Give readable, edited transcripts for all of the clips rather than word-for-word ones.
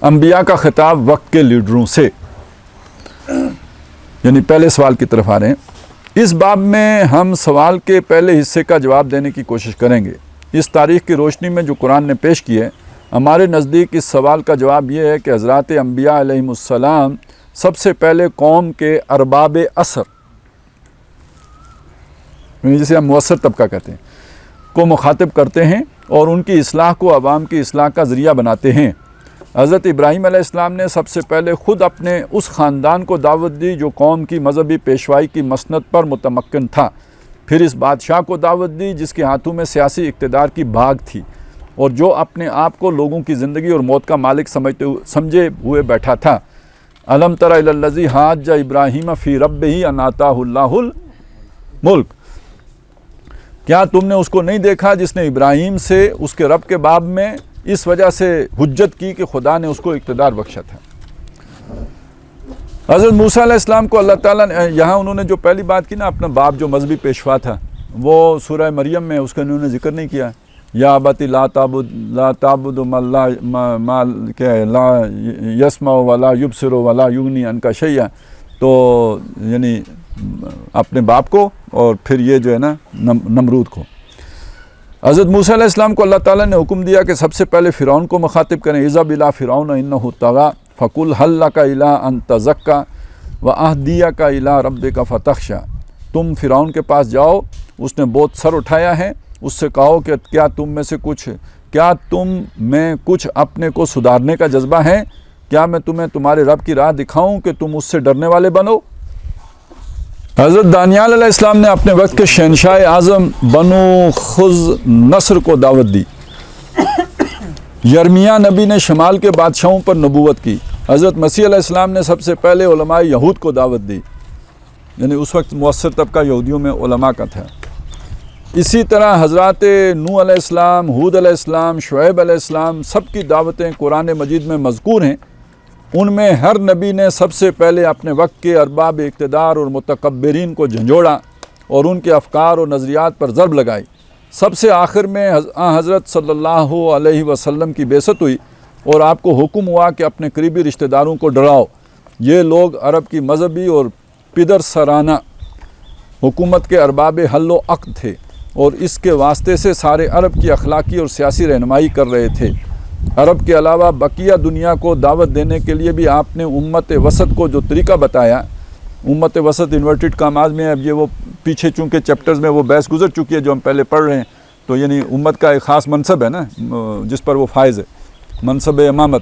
انبیاء کا خطاب وقت کے لیڈروں سے، یعنی پہلے سوال کی طرف آ رہے ہیں۔ اس باب میں ہم سوال کے پہلے حصے کا جواب دینے کی کوشش کریں گے۔ اس تاریخ کی روشنی میں جو قرآن نے پیش کی ہے، ہمارے نزدیک اس سوال کا جواب یہ ہے کہ حضرات انبیاء علیہم السلام سب سے پہلے قوم کے ارباب اثر، جسے ہم مؤثر طبقہ کہتے ہیں، کو مخاطب کرتے ہیں اور ان کی اصلاح کو عوام کی اصلاح کا ذریعہ بناتے ہیں۔ حضرت ابراہیم علیہ السلام نے سب سے پہلے خود اپنے اس خاندان کو دعوت دی جو قوم کی مذہبی پیشوائی کی مسند پر متمکن تھا، پھر اس بادشاہ کو دعوت دی جس کے ہاتھوں میں سیاسی اقتدار کی بھاگ تھی اور جو اپنے آپ کو لوگوں کی زندگی اور موت کا مالک سمجھے ہوئے بیٹھا تھا۔ الم تر الی الذی حاج ابراہیم فی ربہ ان آتاہ اللہ الملک، کیا تم نے اس کو نہیں دیکھا جس نے ابراہیم سے اس کے رب کے باب میں اس وجہ سے حجت کی کہ خدا نے اس کو اقتدار بخشا تھا۔ حضرت موسیٰ علیہ السلام کو اللہ تعالیٰ نے یہاں انہوں نے جو پہلی بات کی نا، اپنا باپ جو مذہبی پیشوا تھا، وہ سورہ مریم میں اس کا انہوں نے ذکر نہیں کیا۔ یا ابت لا تعبد ما لا یسمع ولا یبصر ولا یغنی عنک شیئا، تو یعنی اپنے باپ کو اور پھر یہ جو ہے نا نمرود کو۔ حضرت موسیٰ علیہ السلام کو اللہ تعالیٰ نے حکم دیا کہ سب سے پہلے فرعون کو مخاطب کریں، اذهب الی فرعون انہ طغی فقل هل لک الی ان تزکی واہدیک الی ربک فتخشی، تم فرعون کے پاس جاؤ، اس نے بہت سر اٹھایا ہے، اس سے کہو کہ کیا تم میں کچھ اپنے کو سدھارنے کا جذبہ ہے، کیا میں تمہیں تمہارے رب کی راہ دکھاؤں کہ تم اس سے ڈرنے والے بنو۔ حضرت دانیال علیہ السلام نے اپنے وقت کے شہنشاہ اعظم بنو خز نصر کو دعوت دی۔ یرمیہ نبی نے شمال کے بادشاہوں پر نبوت کی۔ حضرت مسیح علیہ السلام نے سب سے پہلے علماء یہود کو دعوت دی، یعنی اس وقت مؤثر طبقہ یہودیوں میں علماء کا تھا۔ اسی طرح حضرات نوح علیہ السلام، ہود علیہ السلام، شعیب علیہ السلام، سب کی دعوتیں قرآن مجید میں مذکور ہیں۔ ان میں ہر نبی نے سب سے پہلے اپنے وقت کے ارباب اقتدار اور متکبرین کو جھنجھوڑا اور ان کے افکار اور نظریات پر ضرب لگائی۔ سب سے آخر میں حضرت صلی اللہ علیہ وسلم کی بعثت ہوئی اور آپ کو حکم ہوا کہ اپنے قریبی رشتہ داروں کو ڈراؤ۔ یہ لوگ عرب کی مذہبی اور پدر سرانہ حکومت کے ارباب حل و عقد تھے اور اس کے واسطے سے سارے عرب کی اخلاقی اور سیاسی رہنمائی کر رہے تھے۔ عرب کے علاوہ بقیہ دنیا کو دعوت دینے کے لیے بھی آپ نے امت وسط کو جو طریقہ بتایا، امت وسط انورٹڈ کاماز میں، اب یہ وہ پیچھے چونکہ چیپٹرز میں وہ بحث گزر چکی ہے جو ہم پہلے پڑھ رہے ہیں، تو یعنی امت کا ایک خاص منصب ہے نا جس پر وہ فائز ہے، منصب امامت۔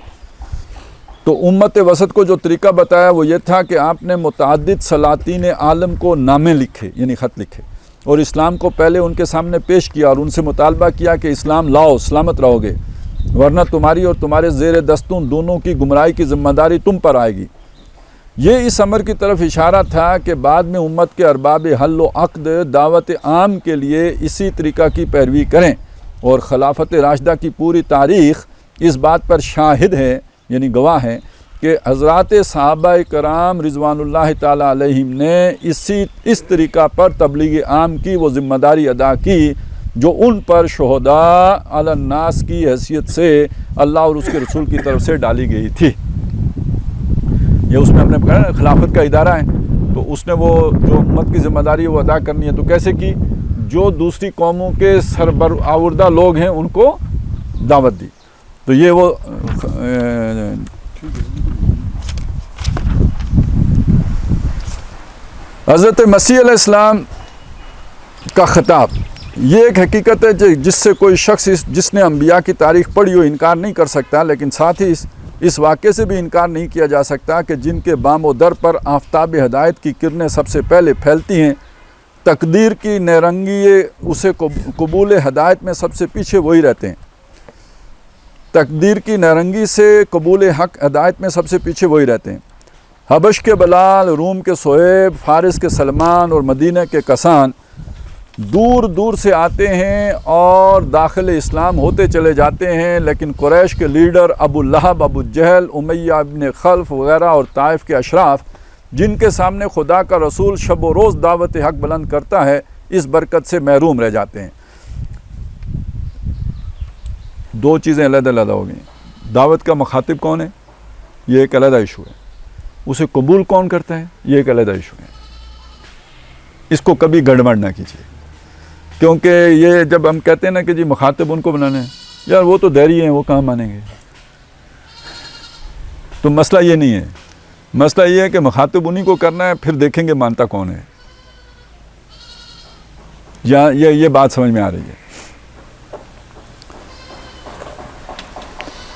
تو امت وسط کو جو طریقہ بتایا وہ یہ تھا کہ آپ نے متعدد سلاطین عالم کو نامے لکھے، یعنی خط لکھے، اور اسلام کو پہلے ان کے سامنے پیش کیا اور ان سے مطالبہ کیا کہ اسلام لاؤ، سلامت رہو گے، ورنہ تمہاری اور تمہارے زیر دستون دونوں کی گمراہی کی ذمہ داری تم پر آئے گی۔ یہ اس امر کی طرف اشارہ تھا کہ بعد میں امت کے ارباب حل و عقد دعوت عام کے لیے اسی طریقہ کی پیروی کریں، اور خلافت راشدہ کی پوری تاریخ اس بات پر شاہد ہے، یعنی گواہ ہے، کہ حضرات صحابہ کرام رضوان اللہ تعالیٰ علیہم نے اس طریقہ پر تبلیغ عام کی وہ ذمہ داری ادا کی جو ان پر شہداء علی الناس کی حیثیت سے اللہ اور اس کے رسول کی طرف سے ڈالی گئی تھی۔ یہ اس میں ہم نے کہا نا خلافت کا ادارہ ہے، تو اس نے وہ جو امت کی ذمہ داری ہے وہ ادا کرنی ہے، تو کیسے کی؟ جو دوسری قوموں کے سربراوردہ لوگ ہیں ان کو دعوت دی۔ تو یہ وہ حضرت مسیح علیہ السلام کا خطاب، یہ ایک حقیقت ہے جس سے کوئی شخص جس نے انبیاء کی تاریخ پڑھی ہو انکار نہیں کر سکتا، لیکن ساتھ ہی اس واقعے سے بھی انکار نہیں کیا جا سکتا کہ جن کے بام و در پر آفتاب ہدایت کی کرنیں سب سے پہلے پھیلتی ہیں، تقدیر کی نیرنگی اسے قبول ہدایت میں سب سے پیچھے وہی رہتے ہیں۔ تقدیر کی نیرنگی سے قبول حق ہدایت میں سب سے پیچھے وہی رہتے ہیں۔ حبش کے بلال، روم کے صہیب، فارس کے سلمان اور مدینہ کے کسان دور دور سے آتے ہیں اور داخل اسلام ہوتے چلے جاتے ہیں، لیکن قریش کے لیڈر ابو لہب، ابو جہل، امیہ ابن خلف وغیرہ اور طائف کے اشراف، جن کے سامنے خدا کا رسول شب و روز دعوت حق بلند کرتا ہے، اس برکت سے محروم رہ جاتے ہیں۔ دو چیزیں علیحدہ علیحدہ ہو گئیں۔ دعوت کا مخاطب کون ہے؟ یہ ایک علیحدہ ایشو ہے. اسے قبول کون کرتا ہے یہ ایک علیحدہ ایشو ہے. اس کو کبھی گڑبڑ نہ کیجیے, کیونکہ یہ جب ہم کہتے ہیں نا کہ جی مخاطب ان کو بنانے ہیں, یار وہ تو دہری ہیں, وہ کہاں مانیں گے. تو مسئلہ یہ نہیں ہے, مسئلہ یہ ہے کہ مخاطب انہی کو کرنا ہے, پھر دیکھیں گے مانتا کون ہے. یہ بات سمجھ میں آ رہی ہے.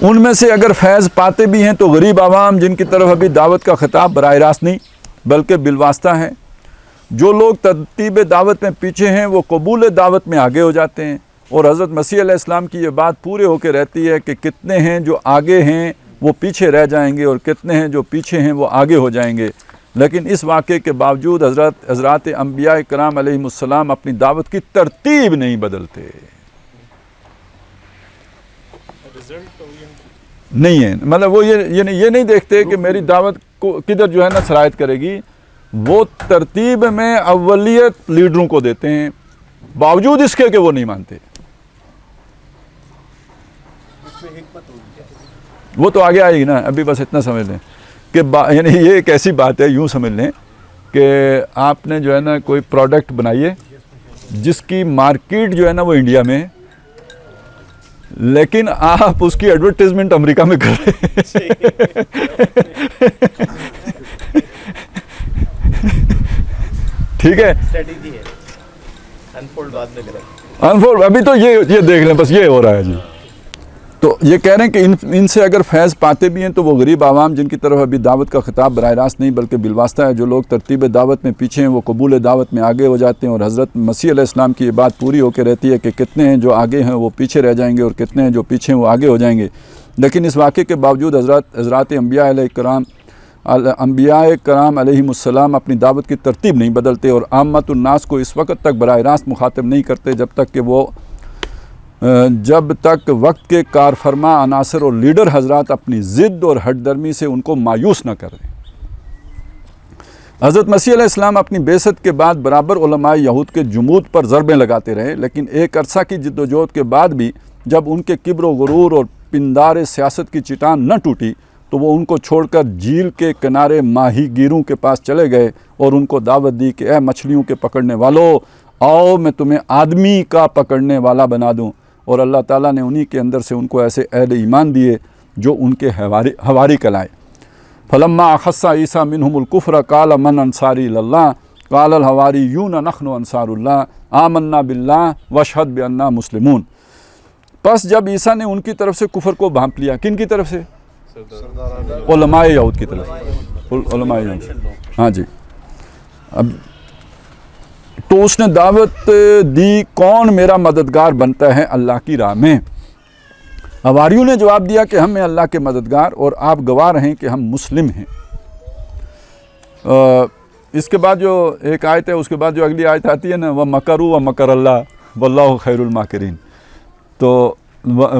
ان میں سے اگر فیض پاتے بھی ہیں تو غریب عوام جن کی طرف ابھی دعوت کا خطاب براہ راست نہیں بلکہ بالواسطہ ہے. جو لوگ ترتیب دعوت میں پیچھے ہیں وہ قبول دعوت میں آگے ہو جاتے ہیں. اور حضرت مسیح علیہ السلام کی یہ بات پورے ہو کے رہتی ہے کہ کتنے ہیں جو آگے ہیں وہ پیچھے رہ جائیں گے, اور کتنے ہیں جو پیچھے ہیں وہ آگے ہو جائیں گے. لیکن اس واقعے کے باوجود حضرات انبیاء کرام علیہم السلام اپنی دعوت کی ترتیب نہیں بدلتے. نہیں ہے, مطلب وہ یہ نہیں دیکھتے کہ میری دعوت کو کدھر جو ہے نا سرایت کرے گی. وہ ترتیب میں اولیت لیڈروں کو دیتے ہیں باوجود اس کے کہ وہ نہیں مانتے. وہ تو آگے آئے گی نا, ابھی بس اتنا سمجھ لیں کہ یعنی یہ ایک ایسی بات ہے, یوں سمجھ لیں کہ آپ نے جو ہے نا کوئی پروڈکٹ بنائیے جس کی مارکیٹ جو ہے نا وہ انڈیا میں, لیکن آپ اس کی ایڈورٹائزمنٹ امریکہ میں کر رہے ہیں. ٹھیک ہے, انفولڈ ابھی تو یہ دیکھ لیں, بس یہ ہو رہا ہے جی. تو یہ کہہ رہے ہیں کہ ان سے اگر فیض پاتے بھی ہیں تو وہ غریب عوام جن کی طرف ابھی دعوت کا خطاب براہ راست نہیں بلکہ بالواسطہ ہے. جو لوگ ترتیب دعوت میں پیچھے ہیں وہ قبول دعوت میں آگے ہو جاتے ہیں. اور حضرت مسیح علیہ السلام کی یہ بات پوری ہو کے رہتی ہے کہ کتنے ہیں جو آگے ہیں وہ پیچھے رہ جائیں گے, اور کتنے ہیں جو پیچھے ہیں وہ آگے ہو جائیں گے. لیکن اس واقعے کے باوجود حضرات انبیاء کرام علیہم السلام اپنی دعوت کی ترتیب نہیں بدلتے, اور عامت الناس کو اس وقت تک براہ راست مخاطب نہیں کرتے جب تک وقت کے کارفرما عناصر اور لیڈر حضرات اپنی ضد اور ہٹ درمی سے ان کو مایوس نہ کریں. حضرت مسیح علیہ السلام اپنی بعثت کے بعد برابر علماء یہود کے جمود پر ضربیں لگاتے رہے, لیکن ایک عرصہ کی جد و جہد کے بعد بھی جب ان کے کبر و غرور اور پندار سیاست کی چٹان نہ ٹوٹی تو وہ ان کو چھوڑ کر جھیل کے کنارے ماہی گیروں کے پاس چلے گئے اور ان کو دعوت دی کہ اے مچھلیوں کے پکڑنے والو, آؤ میں تمہیں آدمی کا پکڑنے والا بنا دوں. اور اللہ تعالیٰ نے انہی کے اندر سے ان کو ایسے اہل ایمان دیے جو ان کے حواری کلائے. فلما اخص عیسیٰ منہم الکفر قال من انصاری اللہ قال الحواریون نحن انصار اللہ آمنا باللہ واشہد بأننا مسلمون. پس جب عیسیٰ نے ان کی طرف سے کفر کو بھانپ لیا, کن کی طرف سے؟ علماء یہود کی طرف سے, علماء یہود. ہاں جی. اب تو اس نے دعوت دی کون میرا مددگار بنتا ہے اللہ کی راہ میں. حواریوں نے جواب دیا کہ ہم ہیں اللہ کے مددگار اور آپ گواہ رہیں کہ ہم مسلم ہیں. اس کے بعد جو ایک آیت ہے اس کے بعد جو اگلی آیت آتی ہے نا, وَمَكَرُوا وَمَكَرَ اللَّهُ وَاللَّهُ خَيْرُ الْمَاكِرِينَ. تو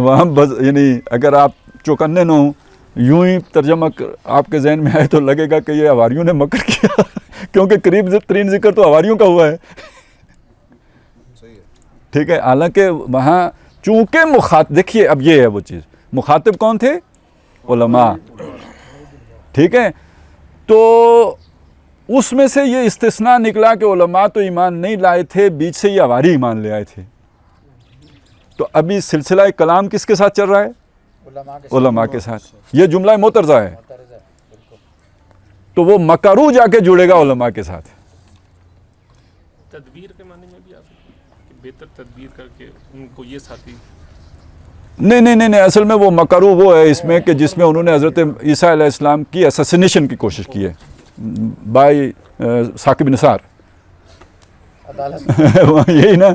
وہاں یعنی اگر آپ چوکنے نہ ہوں, یوں ہی ترجمہ آپ کے ذہن میں آئے تو لگے گا کہ یہ حواریوں نے مکر کیا, کیونکہ قریب ترین ذکر تو حواریوں کا ہوا ہے. ٹھیک ہے, حالانکہ وہاں چونکہ مخاطب, دیکھیے اب یہ ہے وہ چیز, مخاطب کون تھے؟ علماء. ٹھیک ہے, تو اس میں سے یہ استثناء نکلا کہ علماء تو ایمان نہیں لائے تھے, بیچ سے یہ حواری ایمان لے آئے تھے. تو ابھی سلسلہ کلام کس کے ساتھ چل رہا ہے؟ علماء کے ساتھ. یہ جملہ معترضہ ہے, تو وہ مکرو جا کے جڑے گا علماء کے ساتھ. تدبیر کے معنی میں بھی آ سکتی ہے کہ بہتر تدبیر کر کے ان کو یہ ساتھی. نہیں, اصل میں وہ مکرو وہ ہے اس میں کہ جس میں انہوں نے حضرت عیسیٰ علیہ السلام کی اسسینیشن کی کوشش کی ہے بائی ثاقب نثار. یہی نا,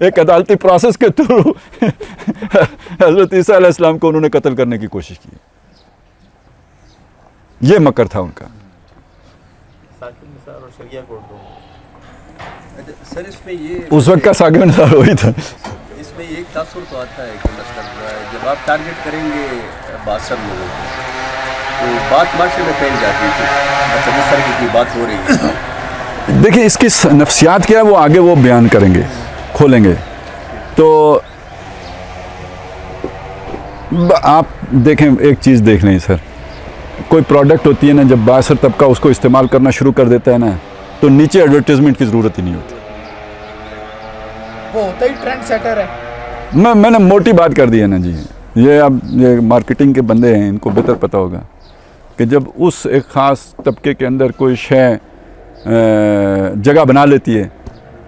ایک عدالتی پروسیس کے تھرو حضرت عیسیٰ علیہ السلام کو انہوں نے قتل کرنے کی کوشش کی. یہ مکر تھا ان کا. اس وقت کا ثاقب نثار وہی تھا. اس میں ایک تاثر تو آتا ہے کہ مطلب جب آپ ٹارگیٹ کریں گے 62 لوگوں کو تو بات معاشرے میں پھیل جاتی ہے, مطلب اس طرح کی بات ہو رہی ہے. دیکھیں اس کی نفسیات کیا ہے وہ آگے وہ بیان کریں گے, کھولیں گے. تو آپ دیکھیں ایک چیز دیکھ لیں سر, کوئی پروڈکٹ ہوتی ہے نا، جب بااثر طبقہ اس کو استعمال کرنا شروع کر دیتا ہے نا تو نیچے ایڈورٹیزمنٹ کی ضرورت ہی نہیں ہوتی. وہ ہوتا ہی ٹرینڈ سیٹر ہے. میں نے موٹی بات کر دی ہے نا جی. یہ اب یہ مارکیٹنگ کے بندے ہیں، ان کو بہتر پتہ ہوگا کہ جب اس ایک خاص طبقے کے اندر کوئی شے جگہ بنا لیتی ہے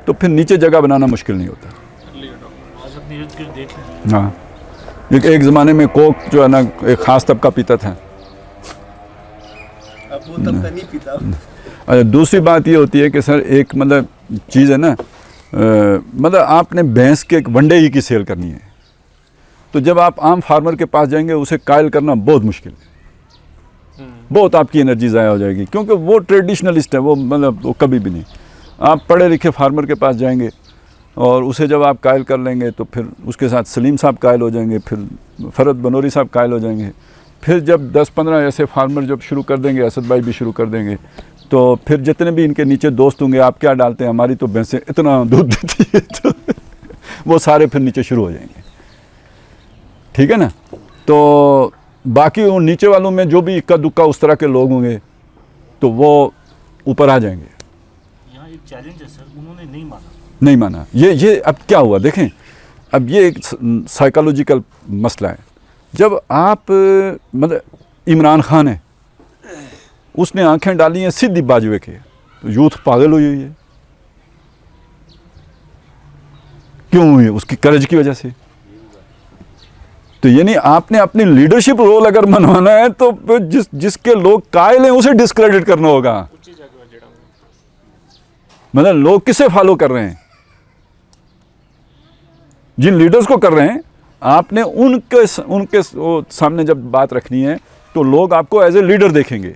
تو پھر نیچے جگہ بنانا مشکل نہیں ہوتا. ہاں، ایک زمانے میں کوک جو ہے نا ایک خاص طبقہ پیتا تھا. اب وہ طبقہ نہیں پیتا. دوسری بات یہ ہوتی ہے کہ سر ایک مطلب چیز ہے نا، مطلب آپ نے بھینس کے ایک ونڈے ہی کی سیل کرنی ہے تو جب آپ عام فارمر کے پاس جائیں گے اسے قائل کرنا بہت مشکل ہے. بہت آپ کی انرجی ضائع ہو جائے گی کیونکہ وہ ٹریڈیشنلسٹ ہے، وہ مطلب وہ کبھی بھی نہیں. آپ پڑھے لکھے فارمر کے پاس جائیں گے اور اسے جب آپ قائل کر لیں گے تو پھر اس کے ساتھ سلیم صاحب قائل ہو جائیں گے، پھر فرد بنوری صاحب قائل ہو جائیں گے، پھر جب 10-15 ایسے فارمر جب شروع کر دیں گے، اسد بھائی بھی شروع کر دیں گے، تو پھر جتنے بھی ان کے نیچے دوست ہوں گے آپ کیا ڈالتے ہیں، ہماری تو بھینسیں اتنا دودھ دیتی ہے، تو وہ سارے پھر نیچے شروع ہو جائیں گے. ٹھیک ہے نا. تو باقی ان نیچے والوں میں جو بھی اکا دکا اس طرح کے لوگ ہوں گے تو وہ اوپر آ جائیں گے. یہاں ایک چیلنج ہے سر، انہوں نے نہیں مانا. یہ اب کیا ہوا دیکھیں، اب یہ ایک سائیکالوجیکل مسئلہ ہے. جب آپ مطلب عمران خان ہے، اس نے آنکھیں ڈالی ہیں سیدھی باجوے کے، تو یوتھ پاگل ہوئی ہے. کیوں ہوئی؟ اس کی کرج کی وجہ سے. تو یعنی آپ نے اپنی لیڈرشپ رول اگر منوانا ہے تو جس کے لوگ قائل ہیں اسے ڈسکریڈٹ کرنا ہوگا. مطلب لوگ کسے فالو کر رہے ہیں؟ جن لیڈرز کو کر رہے ہیں. آپ نے ان کے سامنے جب بات رکھنی ہے تو لوگ آپ کو ایز اے لیڈر دیکھیں گے.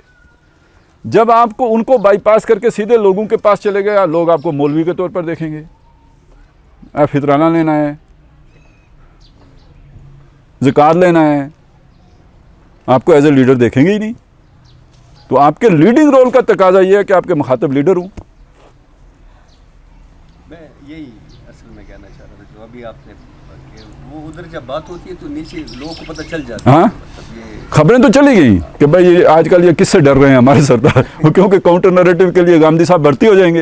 جب آپ کو ان کو بائی پاس کر کے سیدھے لوگوں کے پاس چلے گئے، لوگ آپ کو مولوی کے طور پر دیکھیں گے. فطرانہ لینا ہے، زکوٰۃ لینا ہے، آپ کو ایز اے لیڈر دیکھیں گے ہی نہیں. تو آپ کے لیڈنگ رول کا تقاضا یہ ہے کہ آپ کے مخاطب لیڈر ہوں. میں یہی اصل میں کہنا چاہ رہا تھا جو ابھی آپ نے کہ وہ ادھر جب بات ہوتی ہے تو نیچے لوگوں کو پتہ چل جاتا ہے. ہاں، خبریں تو چلی گئیں کہ بھائی یہ آج کل یہ کس سے ڈر رہے ہیں ہمارے سردار، کیونکہ کاؤنٹر نیریٹو کے لیے گاندھی صاحب بھرتی ہو جائیں گے.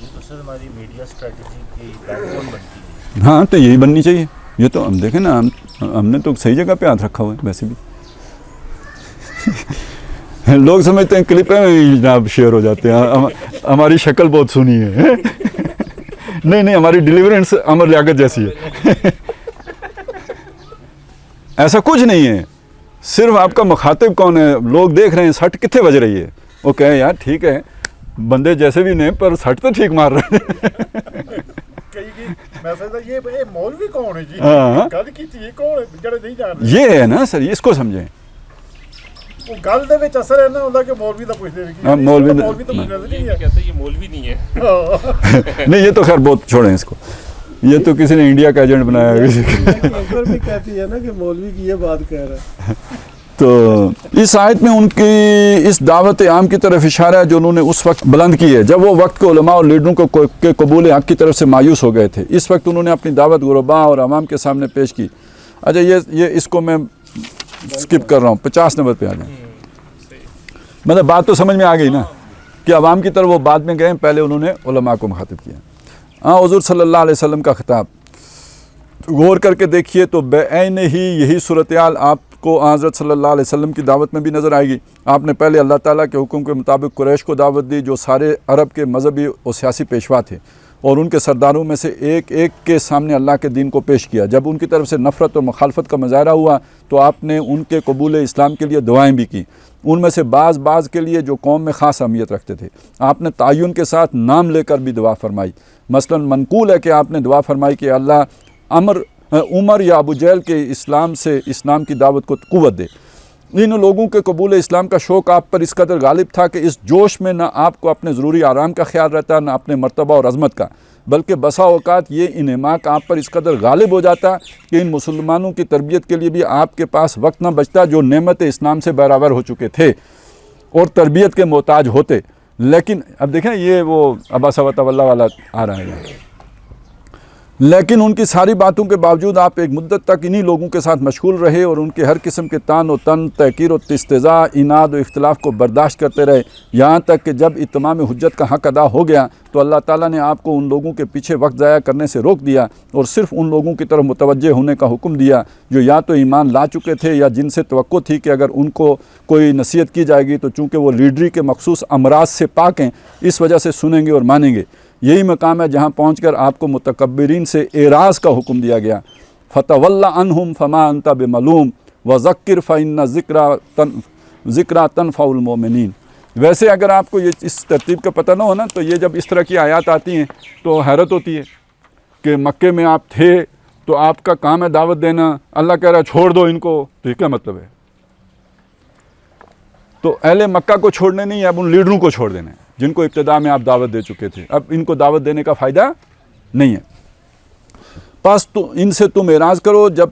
یہ تو سر ہماری میڈیا اسٹریٹجی کی بیک بون بنتی ہے. ہاں تو یہی بننی چاہیے. یہ تو ہم دیکھیں نا، ہم نے تو صحیح جگہ پہ ہاتھ رکھا ہوا ہے. ویسے بھی لوگ سمجھتے ہیں کلپیں جناب شیئر ہو جاتے ہیں، ہماری شکل بہت سونی ہے. نہیں، ہماری ڈیلیورنس امر لیاقت جیسی ہے. ایسا کچھ نہیں ہے. صرف آپ کا مخاطب کون ہے. لوگ دیکھ رہے ہیں سٹ کتنے بج رہی ہے، وہ کہیں یار ٹھیک ہے بندے جیسے بھی نہیں پر سٹ تو ٹھیک مار رہے ہیں. یہ مولوی کون ہے جی؟ ہاں، گل کی یہ کون ہے جڑے نہیں جان رہے؟ یہ ہے نا سر، اس کو سمجھیں. وہ گل دے وچ اثر ہے نا ہوندا کہ مولوی دا پوچھدے کہ مولوی تو نظر نہیں ہے. کہتے ہیں یہ مولوی نہیں ہے. نہیں، یہ تو خیر بہت چھوڑیں اس کو. یہ تو کسی نے انڈیا کا ایجنٹ بنایا ہے. اکبر بھی کہتی ہے نا کہ مولوی کی یہ بات کہہ رہا ہے. تو اس آیت میں ان کی اس دعوت عام کی طرف اشارہ ہے جو انہوں نے اس وقت بلند کی ہے جب وہ وقت کے علماء اور لیڈروں کے قبول حق کی طرف سے مایوس ہو گئے تھے. اس وقت انہوں نے اپنی دعوت غرباء اور عوام کے سامنے پیش کی. اچھا، یہ اس کو میں سکپ کر رہا ہوں، 50 نمبر پہ آ جائیں. مطلب بات تو سمجھ میں آ گئی نا کہ عوام کی طرف وہ بعد میں گئے، پہلے انہوں نے علماء کو مخاطب کیا. ہاں، حضور صلی اللہ علیہ وسلم کا خطاب غور کر کے دیکھیے تو بے عین ہی یہی صورتحال آپ کو حضرت صلی اللہ علیہ وسلم کی دعوت میں بھی نظر آئے گی. آپ نے پہلے اللہ تعالیٰ کے حکم کے مطابق قریش کو دعوت دی جو سارے عرب کے مذہبی اور سیاسی پیشوا تھے، اور ان کے سرداروں میں سے ایک ایک کے سامنے اللہ کے دین کو پیش کیا. جب ان کی طرف سے نفرت اور مخالفت کا مظاہرہ ہوا تو آپ نے ان کے قبول اسلام کے لیے دعائیں بھی کی. ان میں سے بعض کے لیے جو قوم میں خاص اہمیت رکھتے تھے آپ نے تعین کے ساتھ نام لے کر بھی دعا فرمائی. مثلا منقول ہے کہ آپ نے دعا فرمائی کہ اللہ عمر یا ابو جہل کے اسلام کی دعوت کو قوت دے. ان لوگوں کے قبول اسلام کا شوق آپ پر اس قدر غالب تھا کہ اس جوش میں نہ آپ کو اپنے ضروری آرام کا خیال رہتا نہ اپنے مرتبہ اور عظمت کا، بلکہ بسا اوقات یہ انہماک آپ پر اس قدر غالب ہو جاتا کہ ان مسلمانوں کی تربیت کے لیے بھی آپ کے پاس وقت نہ بچتا جو نعمت اسلام سے برابر ہو چکے تھے اور تربیت کے محتاج ہوتے. لیکن اب دیکھیں یہ وہ ابا سوا تولا والا آ رہا ہے. لیکن ان کی ساری باتوں کے باوجود آپ ایک مدت تک انہی لوگوں کے ساتھ مشغول رہے اور ان کے ہر قسم کے تان و تن، تحقیر و استہزاء، اناد و اختلاف کو برداشت کرتے رہے، یہاں تک کہ جب اتمام حجت کا حق ادا ہو گیا تو اللہ تعالیٰ نے آپ کو ان لوگوں کے پیچھے وقت ضائع کرنے سے روک دیا اور صرف ان لوگوں کی طرف متوجہ ہونے کا حکم دیا جو یا تو ایمان لا چکے تھے یا جن سے توقع تھی کہ اگر ان کو کوئی نصیحت کی جائے گی تو چونکہ وہ لیڈری کے مخصوص امراض سے پاک ہیں اس وجہ سے سنیں گے اور مانیں گے۔ یہی مقام ہے جہاں پہنچ کر آپ کو متکبرین سے اعراض کا حکم دیا گیا۔ فَتَوَلَّ عَنْهُمْ فَمَا أَنْتَ بِمَلُومٍ وَذَكِّرْ فَإِنَّ ذِكْرَى تَنْفَعُ الْمُؤْمِنِينَ۔ ویسے اگر آپ کو یہ اس ترتیب کا پتہ نہ ہو نا تو یہ جب اس طرح کی آیات آتی ہیں تو حیرت ہوتی ہے کہ مکے میں آپ تھے تو آپ کا کام ہے دعوت دینا، اللہ کہہ رہا ہے چھوڑ دو ان کو، تو یہ کیا مطلب ہے؟ تو اہل مکہ کو چھوڑنے نہیں ہے، اب ان لیڈروں کو چھوڑ دینا ہے جن کو ابتدا میں آپ دعوت دے چکے تھے، اب ان کو دعوت دینے کا فائدہ نہیں ہے۔ پس تو ان سے تم اعراض کرو جب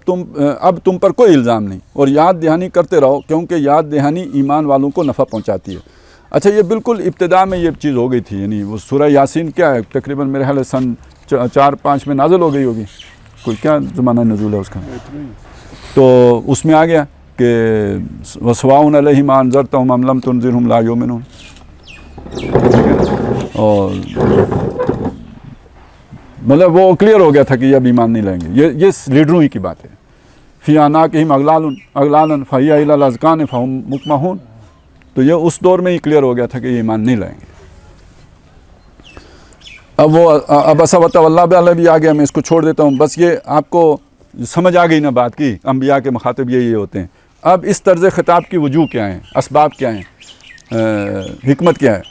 اب تم پر کوئی الزام نہیں، اور یاد دہانی کرتے رہو کیونکہ یاد دہانی ایمان والوں کو نفع پہنچاتی ہے۔ اچھا یہ بالکل ابتدا میں یہ چیز ہو گئی تھی، یعنی وہ سورہ یاسین کیا ہے تقریباً میرے خیال سن 4-5 میں نازل ہو گئی ہوگی، کوئی کیا زمانہ نزول ہے اس کا، تو اس میں آ گیا کہ وَسَوَاءٌ عَلَيْهِمْ أَنذَرْتَهُمْ أَمْ لَمْ تُنذِرْهُمْ لَا يُؤْمِنُونَ۔ اور مطلب وہ کلیئر ہو گیا تھا کہ یہ اب ایمان نہیں لائیں گے، یہ لیڈروں ہی کی بات ہے۔ فی اعناقہم اغلال فہی الی الاذقان فہم مقمحون، تو یہ اس دور میں ہی کلیئر ہو گیا تھا کہ یہ ایمان نہیں لائیں گے۔ اب وہ عبس وتولی بھی آ گیا، میں اس کو چھوڑ دیتا ہوں، بس یہ آپ کو سمجھ آ گئی نا بات کی، انبیاء کے مخاطب یہی ہوتے ہیں۔ اب اس طرز خطاب کی وجوہ کیا ہیں، اسباب کیا ہیں، حکمت کیا ہے؟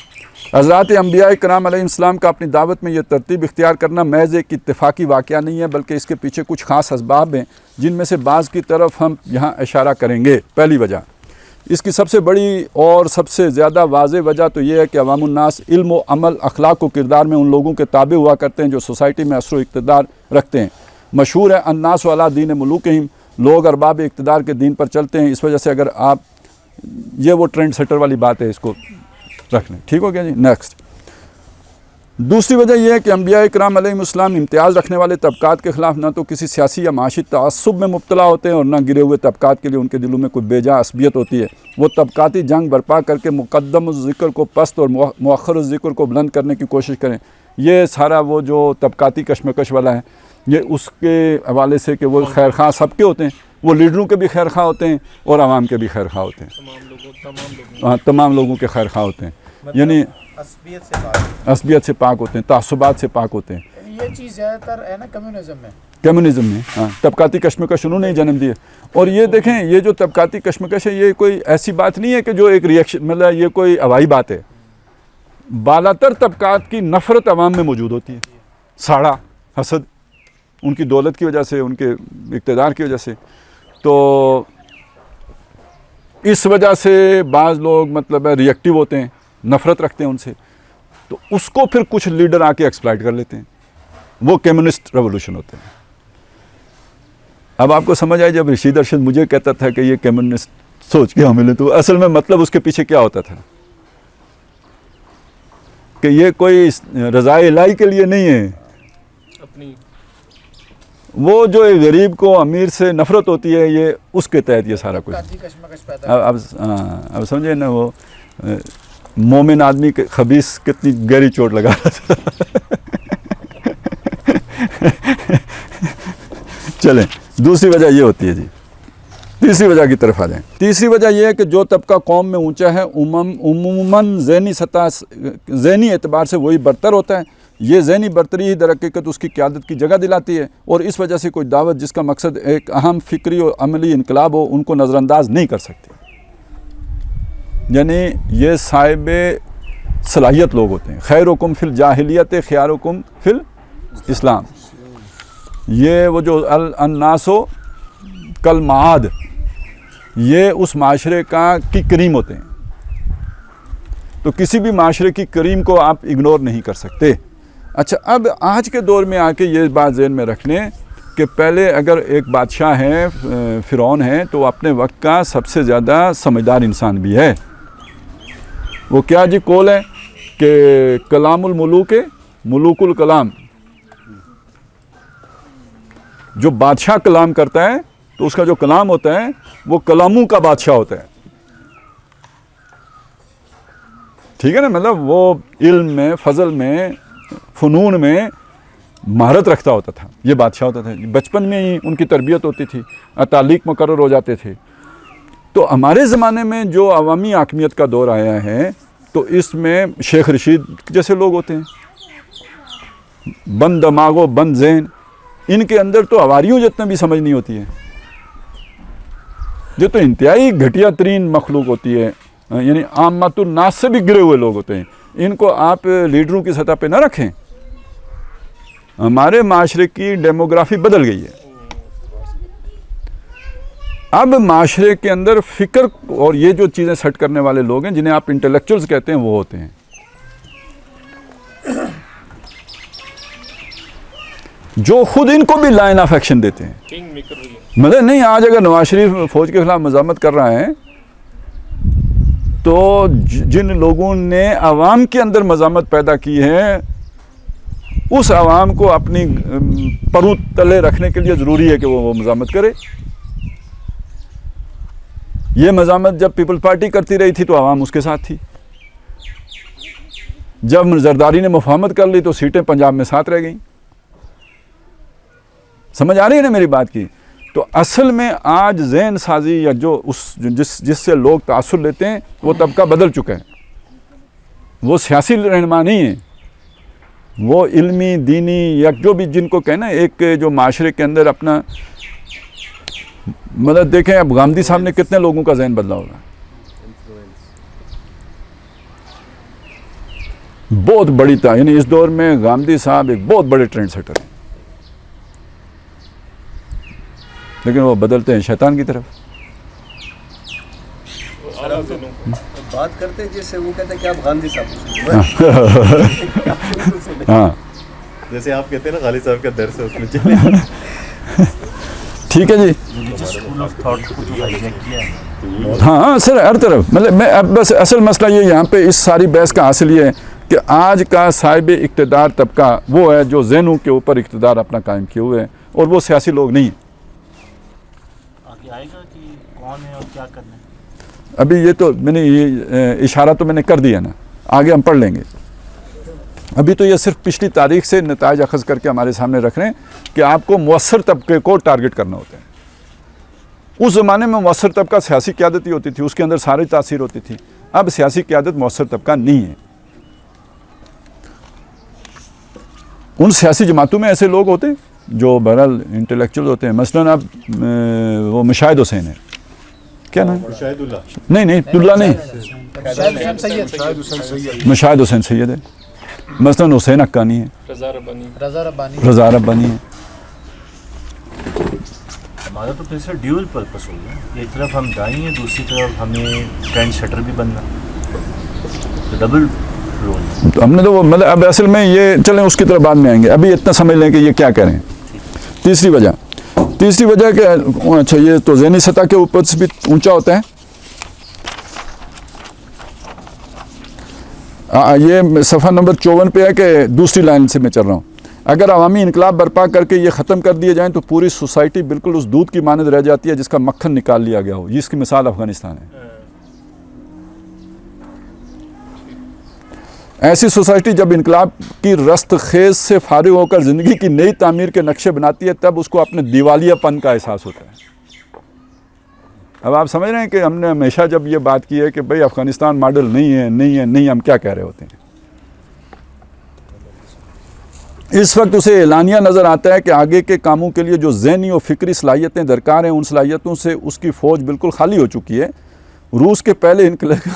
حضرات انبیاء کرام علیہ السلام کا اپنی دعوت میں یہ ترتیب اختیار کرنا محض ایک اتفاقی واقعہ نہیں ہے، بلکہ اس کے پیچھے کچھ خاص اسباب ہیں جن میں سے بعض کی طرف ہم یہاں اشارہ کریں گے۔ پہلی وجہ، اس کی سب سے بڑی اور سب سے زیادہ واضح وجہ تو یہ ہے کہ عوام الناس علم و عمل، اخلاق و کردار میں ان لوگوں کے تابع ہوا کرتے ہیں جو سوسائٹی میں اثر و اقتدار رکھتے ہیں۔ مشہور ہے الناس علی دین ملوکہم، لوگ ارباب اقتدار کے دین پر چلتے ہیں۔ اس وجہ سے اگر آپ یہ وہ ٹرینڈ سیٹر والی بات ہے، اس کو رکھ لیں، ٹھیک ہو گیا جی۔ نیکسٹ، دوسری وجہ یہ ہے کہ انبیاء کرام علیہ السلام امتیاز رکھنے والے طبقات کے خلاف نہ تو کسی سیاسی یا معاشی تعصب میں مبتلا ہوتے ہیں اور نہ گرے ہوئے طبقات کے لیے ان کے دلوں میں کوئی بے جا عصبیت ہوتی ہے۔ وہ طبقاتی جنگ برپا کر کے مقدم الذکر کو پست اور مؤخر الذکر کو بلند کرنے کی کوشش کریں۔ یہ سارا وہ جو طبقاتی کشمکش والا ہے، یہ اس کے حوالے سے کہ وہ خیر خواہ سب کے ہوتے ہیں، وہ لیڈروں کے بھی خیر خواہ ہوتے ہیں اور عوام کے بھی خیر خواہ ہوتے ہیں، تمام لوگوں کے خیر خواہ ہوتے ہیں، یعنی عصبیت سے پاک ہوتے ہیں، تعصبات سے پاک ہوتے ہیں۔ یہ چیز زیادہ تر ہے نا کمیونزم میں، ہاں، طبقاتی کشمکش انہوں نے ہی جنم دیے۔ اور یہ دیکھیں، یہ جو طبقاتی کشمکش ہے یہ کوئی ایسی بات نہیں ہے کہ جو ایک ریئیکشن، مطلب یہ کوئی ہوائی بات ہے۔ بالا تر طبقات کی نفرت عوام میں موجود ہوتی ہے، ساڑا، حسد، ان کی دولت کی وجہ سے، ان کے اقتدار کی وجہ سے۔ تو اس وجہ سے بعض لوگ مطلب ریئیکٹیو ہوتے ہیں، نفرت رکھتے ہیں ان سے، تو اس کو پھر کچھ لیڈر آ کے ایکسپلائٹ کر لیتے ہیں، وہ کمیونسٹ ریولوشن ہوتے ہیں۔ اب آپ کو سمجھ آئی جب رشید ارشد مجھے کہتا تھا کہ یہ کمیونسٹ سوچ کے حامل ہے، تو اصل میں مطلب اس کے پیچھے کیا ہوتا تھا کہ یہ کوئی رضائے الہی کے لیے نہیں ہے، اپنی وہ جو ایک غریب کو امیر سے نفرت ہوتی ہے، یہ اس کے تحت یہ سارا کچھ۔ اب سمجھے نا، وہ مومن آدمی کے خبیث کتنی گہری چوٹ لگا رہا تھا۔ چلیں، دوسری وجہ یہ ہوتی ہے جی، تیسری وجہ کی طرف آ جائیں۔ تیسری وجہ یہ ہے کہ جو طبقہ قوم میں اونچا ہے عموماً ذہنی اعتبار سے وہی برتر ہوتا ہے۔ یہ ذہنی برتری ہی در حقیقت اس کی قیادت کی جگہ دلاتی ہے، اور اس وجہ سے کوئی دعوت جس کا مقصد ایک اہم فکری اور عملی انقلاب ہو ان کو نظر انداز نہیں کر سکتی۔ یعنی یہ صاحب صلاحیت لوگ ہوتے ہیں۔ خیرکم فی الجاہلیت خیارکم فی الاسلام، یہ وہ جو الناس کالمعاد، یہ اس معاشرے کی کریم ہوتے ہیں۔ تو کسی بھی معاشرے کی کریم کو آپ اگنور نہیں کر سکتے۔ اچھا، اب آج کے دور میں آ کے یہ بات ذہن میں رکھ لیں کہ پہلے اگر ایک بادشاہ ہے، فرعون ہے، تو اپنے وقت کا سب سے زیادہ سمجھدار انسان بھی ہے۔ وہ کیا جی قول ہے کہ کلام الملوک ملوک الکلام، جو بادشاہ کلام کرتا ہے تو اس کا جو کلام ہوتا ہے وہ کلاموں کا بادشاہ ہوتا ہے. ٹھیک ہے نا, مطلب وہ علم میں, فضل میں, فنون میں مہارت رکھتا ہوتا تھا, یہ بادشاہ ہوتا تھا. بچپن میں ہی ان کی تربیت ہوتی تھی, تعلیق مقرر ہو جاتے تھے. تو ہمارے زمانے میں جو عوامی حاکمیت کا دور آیا ہے تو اس میں شیخ رشید جیسے لوگ ہوتے ہیں, بند دماغ و بند ذہن, ان کے اندر تو ہواریوں جتنا بھی سمجھ نہیں ہوتی ہے. یہ تو انتہائی گھٹیا ترین مخلوق ہوتی ہے, یعنی عامت الناس سے بھی گرے ہوئے لوگ ہوتے ہیں. ان کو آپ لیڈروں کی سطح پہ نہ رکھیں. ہمارے معاشرے کی ڈیموگرافی بدل گئی ہے. اب معاشرے کے اندر فکر اور یہ جو چیزیں سیٹ کرنے والے لوگ ہیں جنہیں آپ انٹلیکچوئلز کہتے ہیں وہ ہوتے ہیں. جو خود ان کو بھی لائن آف ایکشن دیتے ہیں. کنگ میکر ہوئی ہے. مطلب نہیں, آج اگر نواز شریف فوج کے خلاف مزاحمت کر رہا ہے تو جن لوگوں نے عوام کے اندر مزاحمت پیدا کی ہے اس عوام کو اپنی پرو تلے رکھنے کے لیے ضروری ہے کہ وہ مزاحمت کرے. یہ مزاحمت جب پیپل پارٹی کرتی رہی تھی تو عوام اس کے ساتھ تھی. جب زرداری نے مفاہمت کر لی تو سیٹیں پنجاب میں ساتھ رہ گئیں. سمجھ آ رہی ہے نا میری بات کی؟ تو اصل میں آج ذہن سازی یا جو جس سے لوگ تاثر لیتے ہیں وہ طبقہ بدل چکا ہے. وہ سیاسی رہنما نہیں ہے, وہ علمی, دینی یا جو بھی جن کو کہنا ایک جو معاشرے کے اندر اپنا, مطلب دیکھیں اب گاندھی صاحب نے کتنے لوگوں کا ذہن بدلا ہوگا. بہت بڑی تھا, یعنی اس دور میں گاندھی صاحب ایک بہت بڑے ٹرینڈ سیٹر ہیں, لیکن وہ بدلتے ہیں شیطان کی طرف. بات کرتے جیسے وہ کہتے ہیں کہ آپ گاندھی صاحب ہاں جیسے آپ کہتے ہیں نا غالب صاحب کا درس ہے اس میں چلے. ٹھیک ہے جی. اسکول آف تھاٹ کو جو ہائیجیک کیا ہے. ہاں سر, ہر طرف مطلب میں اب بس اصل مسئلہ یہ یہاں پہ اس ساری بحث کا حاصل یہ ہے کہ آج کا صاحب اقتدار طبقہ وہ ہے جو ذہنوں کے اوپر اقتدار اپنا قائم کیے ہوئے ہیں, اور وہ سیاسی لوگ نہیں ہیں. آگے آئے گا کہ کون ہے اور کیا کرنا ہے. ابھی یہ تو میں نے یہ اشارہ تو میں نے کر دیا نا, آگے ہم پڑھ لیں گے. ابھی تو یہ صرف پچھلی تاریخ سے نتائج اخذ کر کے ہمارے سامنے رکھ رہے ہیں کہ آپ کو مؤثر طبقے کو ٹارگٹ کرنا ہوتا ہے. اس زمانے میں مؤثر طبقہ سیاسی قیادت ہی ہوتی تھی, اس کے اندر ساری تاثیر ہوتی تھی. اب سیاسی قیادت مؤثر طبقہ نہیں ہے. ان سیاسی جماعتوں میں ایسے لوگ ہوتے ہیں جو بہرحال انٹلیکچوئل ہوتے ہیں. مثلاً اب وہ مشاہد حسین ہے, کیا نام؟ شاہد اللہ. نہیں عبداللہ نہیں, مشاہد حسین سید ہے. مثلاً حسین حقانی ہے, رضا ربانی ہے. ہمارا تو پھر سے ڈیول پرپس ہو گیا, ایک طرف ہم دائیں ہیں, دوسری طرف ہمیں ٹرینڈ شٹر بھی بننا, تو ڈبل رول. تو ہم نے تو مطلب اب اصل میں یہ چلیں اس کی طرف بعد میں آئیں گے, ابھی اتنا سمجھ لیں کہ یہ کیا کہہ رہے ہیں. تیسری وجہ کہ اچھا یہ تو ذہنی سطح کے اوپر سے بھی اونچا ہوتا ہے. یہ صفحہ نمبر 54 پہ ہے کہ دوسری لائن سے میں چل رہا ہوں. اگر عوامی انقلاب برپا کر کے یہ ختم کر دیے جائیں تو پوری سوسائٹی بالکل اس دودھ کی مانند رہ جاتی ہے جس کا مکھن نکال لیا گیا ہو. یہ اس کی مثال افغانستان ہے. ایسی سوسائٹی جب انقلاب کی رست خیز سے فارغ ہو کر زندگی کی نئی تعمیر کے نقشے بناتی ہے تب اس کو اپنے دیوالیہ پن کا احساس ہوتا ہے. اب آپ سمجھ رہے ہیں کہ ہم نے ہمیشہ جب یہ بات کی ہے کہ بھئی افغانستان ماڈل نہیں ہے, ہم کیا کہہ رہے ہوتے ہیں. اس وقت اسے اعلانیہ نظر آتا ہے کہ آگے کے کاموں کے لیے جو ذہنی اور فکری صلاحیتیں درکار ہیں ان صلاحیتوں سے اس کی فوج بالکل خالی ہو چکی ہے. روس کے پہلے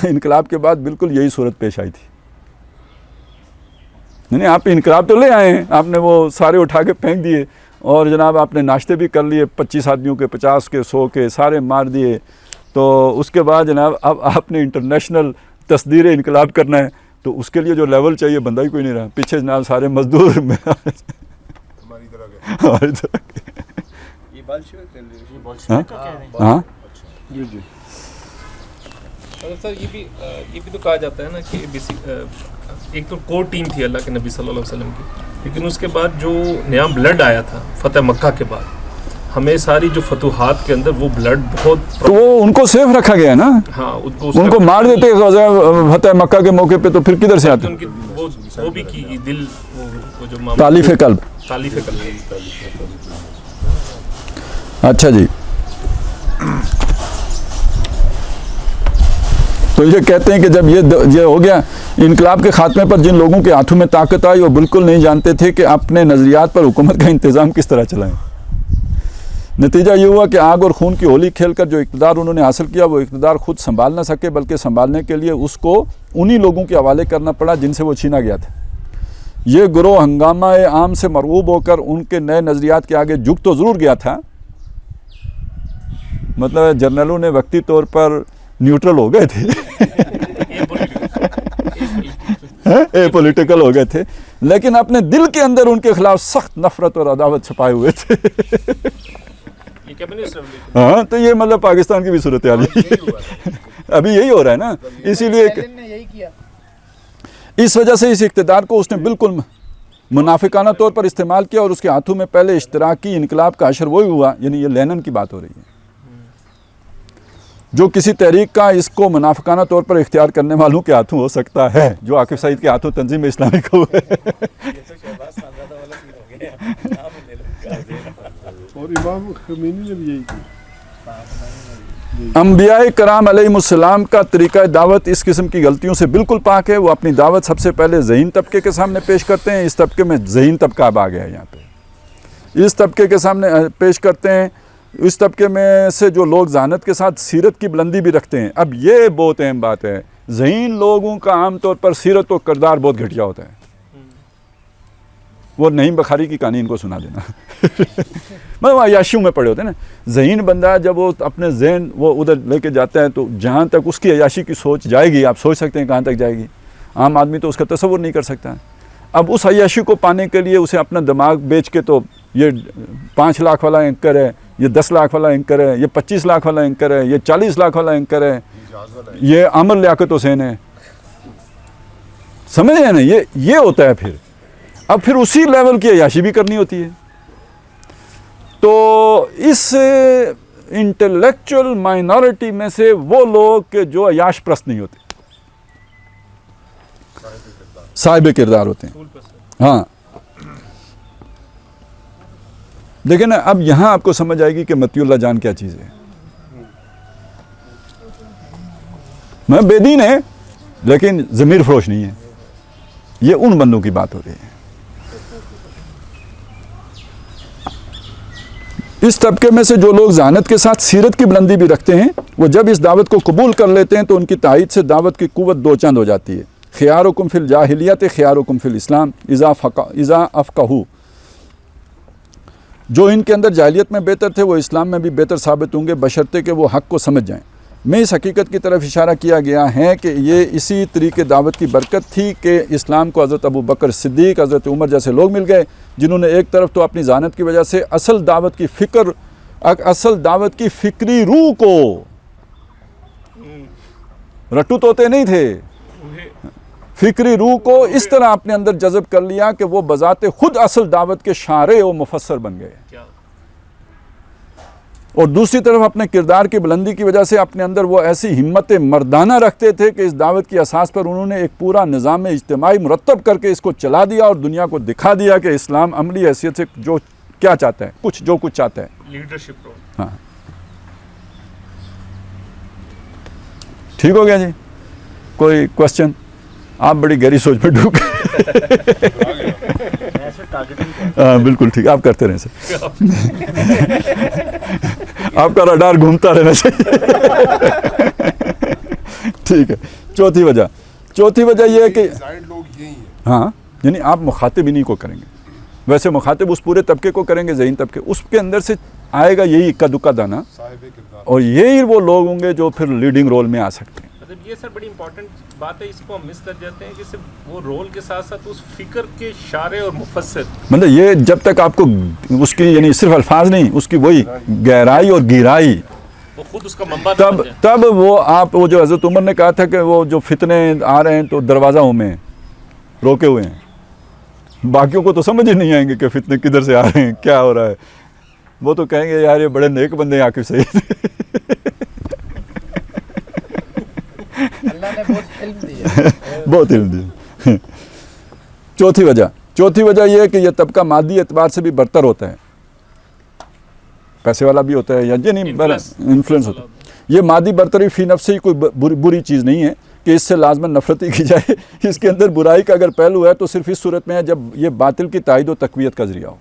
انقلاب کے بعد بالکل یہی صورت پیش آئی تھی. نہیں, آپ انقلاب تو لے آئے ہیں, آپ نے وہ سارے اٹھا کے پھینک دیے اور جناب آپ نے ناشتے بھی کر لیے, 25 آدمیوں کے 50 کے 100 کے سارے مار دیے. تو اس کے بعد جناب اب آپ نے انٹرنیشنل تصدیر انقلاب کرنا ہے تو اس کے لیے جو لیول چاہیے بندہ ہی کوئی نہیں رہا. پیچھے جناب سارے مزدور میں ہماری طرح یہ بالشویک ہاں سر یہ بھی تو کہا جاتا ہے نا کہ ایک تو کور ٹیم تھی اللہ کے نبی صلی اللہ علیہ وسلم کی, لیکن اس کے بعد جو نیا بلڈ آیا تھا فتح مکہ کے بعد ہمیں ساری جو فتوحات کے اندر وہ بلڈ بہت تو وہ ان کو سیف رکھا گیا نا, ہاں ان کو مار دیتے غزوہ فتح مکہ کے موقع پہ, تو پھر کدھر سے آتے؟ ان کی وہ بھی کی دل وہ جو معاملہ تالیف قلب. تالیف قلب. اچھا جی, تو یہ کہتے ہیں کہ جب یہ ہو گیا, انقلاب کے خاتمے پر جن لوگوں کے ہاتھوں میں طاقت آئی وہ بالکل نہیں جانتے تھے کہ اپنے نظریات پر حکومت کا انتظام کس طرح چلائیں. نتیجہ یہ ہوا کہ آگ اور خون کی ہولی کھیل کر جو اقتدار انہوں نے حاصل کیا وہ اقتدار خود سنبھال نہ سکے, بلکہ سنبھالنے کے لیے اس کو انہی لوگوں کے حوالے کرنا پڑا جن سے وہ چھینا گیا تھا. یہ گروہ ہنگامہ عام سے مرعوب ہو کر ان کے نئے نظریات کے آگے جھک تو ضرور گیا تھا, مطلب جرنلوں نے وقتی طور پر نیوٹرل ہو گئے تھے, اے پولیٹیکل ہو گئے تھے, لیکن اپنے دل کے اندر ان کے خلاف سخت نفرت اور عداوت چھپائے ہوئے تھے. ہاں, تو یہ مطلب پاکستان کی بھی صورتحال ابھی یہی ہو رہا ہے نا. اسی لیے اس وجہ سے اس اقتدار کو اس نے بالکل منافقانہ طور پر استعمال کیا, اور اس کے ہاتھوں میں پہلے اشتراکی انقلاب کا اشر وہی ہوا, یعنی یہ لینن کی بات ہو رہی ہے, جو کسی تحریک کا اس کو منافقانہ طور پر اختیار کرنے والوں کے ہاتھوں ہو سکتا ہے, جو عاقب سعید کے ہاتھوں تنظیم اسلامی کا ہوا ہے. اور امام خمینی نے بھی یہی کی. انبیاء کرام علیہ السلام کا طریقہ دعوت اس قسم کی غلطیوں سے بالکل پاک ہے. وہ اپنی دعوت سب سے پہلے ذہین طبقے کے سامنے پیش کرتے ہیں. اس طبقے میں ذہین طبقہ اب آ گیا ہے یہاں پہ, اس طبقے کے سامنے پیش کرتے ہیں. اس طبقے میں سے جو لوگ ذہانت کے ساتھ سیرت کی بلندی بھی رکھتے ہیں. اب یہ بہت اہم بات ہے, ذہین لوگوں کا عام طور پر سیرت و کردار بہت گھٹیا ہوتا ہے. وہ نعیم بخاری کی کہانی ان کو سنا دینا, وہ عیاشیوں میں پڑے ہوتے ہیں نا. ذہین بندہ جب وہ اپنے ذہن وہ ادھر لے کے جاتا ہے تو جہاں تک اس کی عیاشی کی سوچ جائے گی, آپ سوچ سکتے ہیں کہاں تک جائے گی. عام آدمی تو اس کا تصور نہیں کر سکتا. اب اس عیاشی کو پانے کے لیے اسے اپنا دماغ بیچ کے, تو یہ 5 لاکھ والا اینکر ہے, یہ 10 لاکھ والا اینکر ہے, یہ 25 لاکھ والا اینکر ہے, یہ 40 لاکھ والا اینکر ہے, یہ عامر لیاقت حسین ہے. سمجھ رہے ہیں نا, یہ ہوتا ہے. اب پھر اسی لیول کی عیاشی بھی کرنی ہوتی ہے. تو اس انٹلیکچوئل مائنورٹی میں سے وہ لوگ کہ جو عیاش پرست نہیں ہوتے, صاحب کردار ہوتے ہیں. ہاں, دیکھیں نا, اب یہاں آپ کو سمجھ آئے گی کہ مطیع اللہ جان کیا چیز ہے. میں بے دین ہے لیکن ضمیر فروش نہیں ہے. یہ ان بندوں کی بات ہو رہی ہے. اس طبقے میں سے جو لوگ ذہانت کے ساتھ سیرت کی بلندی بھی رکھتے ہیں, وہ جب اس دعوت کو قبول کر لیتے ہیں تو ان کی تائید سے دعوت کی قوت دو چند ہو جاتی ہے. خیارکم فی الجاہلیت خیارکم فی الاسلام اذا افقہوا. جو ان کے اندر جاہلیت میں بہتر تھے وہ اسلام میں بھی بہتر ثابت ہوں گے, بشرطے کہ وہ حق کو سمجھ جائیں. میں اس حقیقت کی طرف اشارہ کیا گیا ہے کہ یہ اسی طریقے دعوت کی برکت تھی کہ اسلام کو حضرت ابو بکر صدیق, حضرت عمر جیسے لوگ مل گئے, جنہوں نے ایک طرف تو اپنی ذہانت کی وجہ سے اصل دعوت کی فکری روح کو, رٹو طوطے نہیں تھے, فکری روح کو اس طرح اپنے اندر جذب کر لیا کہ وہ بذات خود اصل دعوت کے شارع و مفسر بن گئے. اور دوسری طرف اپنے کردار کی بلندی کی وجہ سے اپنے اندر وہ ایسی ہمت مردانہ رکھتے تھے کہ اس دعوت کی اساس پر انہوں نے ایک پورا نظام اجتماعی مرتب کر کے اس کو چلا دیا اور دنیا کو دکھا دیا کہ اسلام عملی حیثیت سے جو کیا چاہتا ہے, جو کچھ چاہتا ہے. Leadership role. ہاں, ٹھیک ہو گیا جی. کوئی کوشچن؟ آپ بڑی گہری سوچ میں ڈوب ہاں بالکل ٹھیک, آپ کرتے رہیں سر. آپ کا رڈار گھومتا رہنا چاہیے. ٹھیک ہے. چوتھی وجہ یہ ہے کہ ہاں, یعنی آپ مخاطب انہی کو کریں گے. ویسے مخاطب اس پورے طبقے کو کریں گے, ذہین طبقے, اس کے اندر سے آئے گا یہی اکا دکا دانا, اور یہی وہ لوگ ہوں گے جو پھر لیڈنگ رول میں آ سکتے ہیں. مطلب یہ سر بڑی امپورٹنٹ بات ہے, اس کو ہم مس کر جاتے ہیں کہ صرف وہ رول کے ساتھ ساتھ اس فکر کے شارع اور مفسر, مطلب یہ جب تک آپ کو اس کی یعنی صرف الفاظ نہیں, اس کی وہی گہرائی اور گہرائی, وہ خود اس کا منبع تب وہ آپ وہ جو حضرت عمر نے کہا تھا کہ وہ جو فتنے آ رہے ہیں تو دروازہ میں روکے ہوئے ہیں, باقیوں کو تو سمجھ ہی نہیں آئیں گے کہ فتنے کدھر سے آ رہے ہیں, کیا ہو رہا ہے. وہ تو کہیں گے یار یہ بڑے نیک بندے ہیں عاقب سعید. اللہ نے بہت علم دیا. بہت علم دیا. چوتھی وجہ یہ ہے کہ یہ طبقہ مادی اعتبار سے بھی برتر ہوتا ہے, پیسے والا بھی ہوتا ہے یا انفلوئنس ہوتا ہے. یہ مادی برتری فی نفس ہی کوئی بری چیز نہیں ہے کہ اس سے لازماً نفرتی کی جائے. اس کے اندر برائی کا اگر پہلو ہے تو صرف اس صورت میں ہے جب یہ باطل کی تائید و تقویت کا ذریعہ ہو.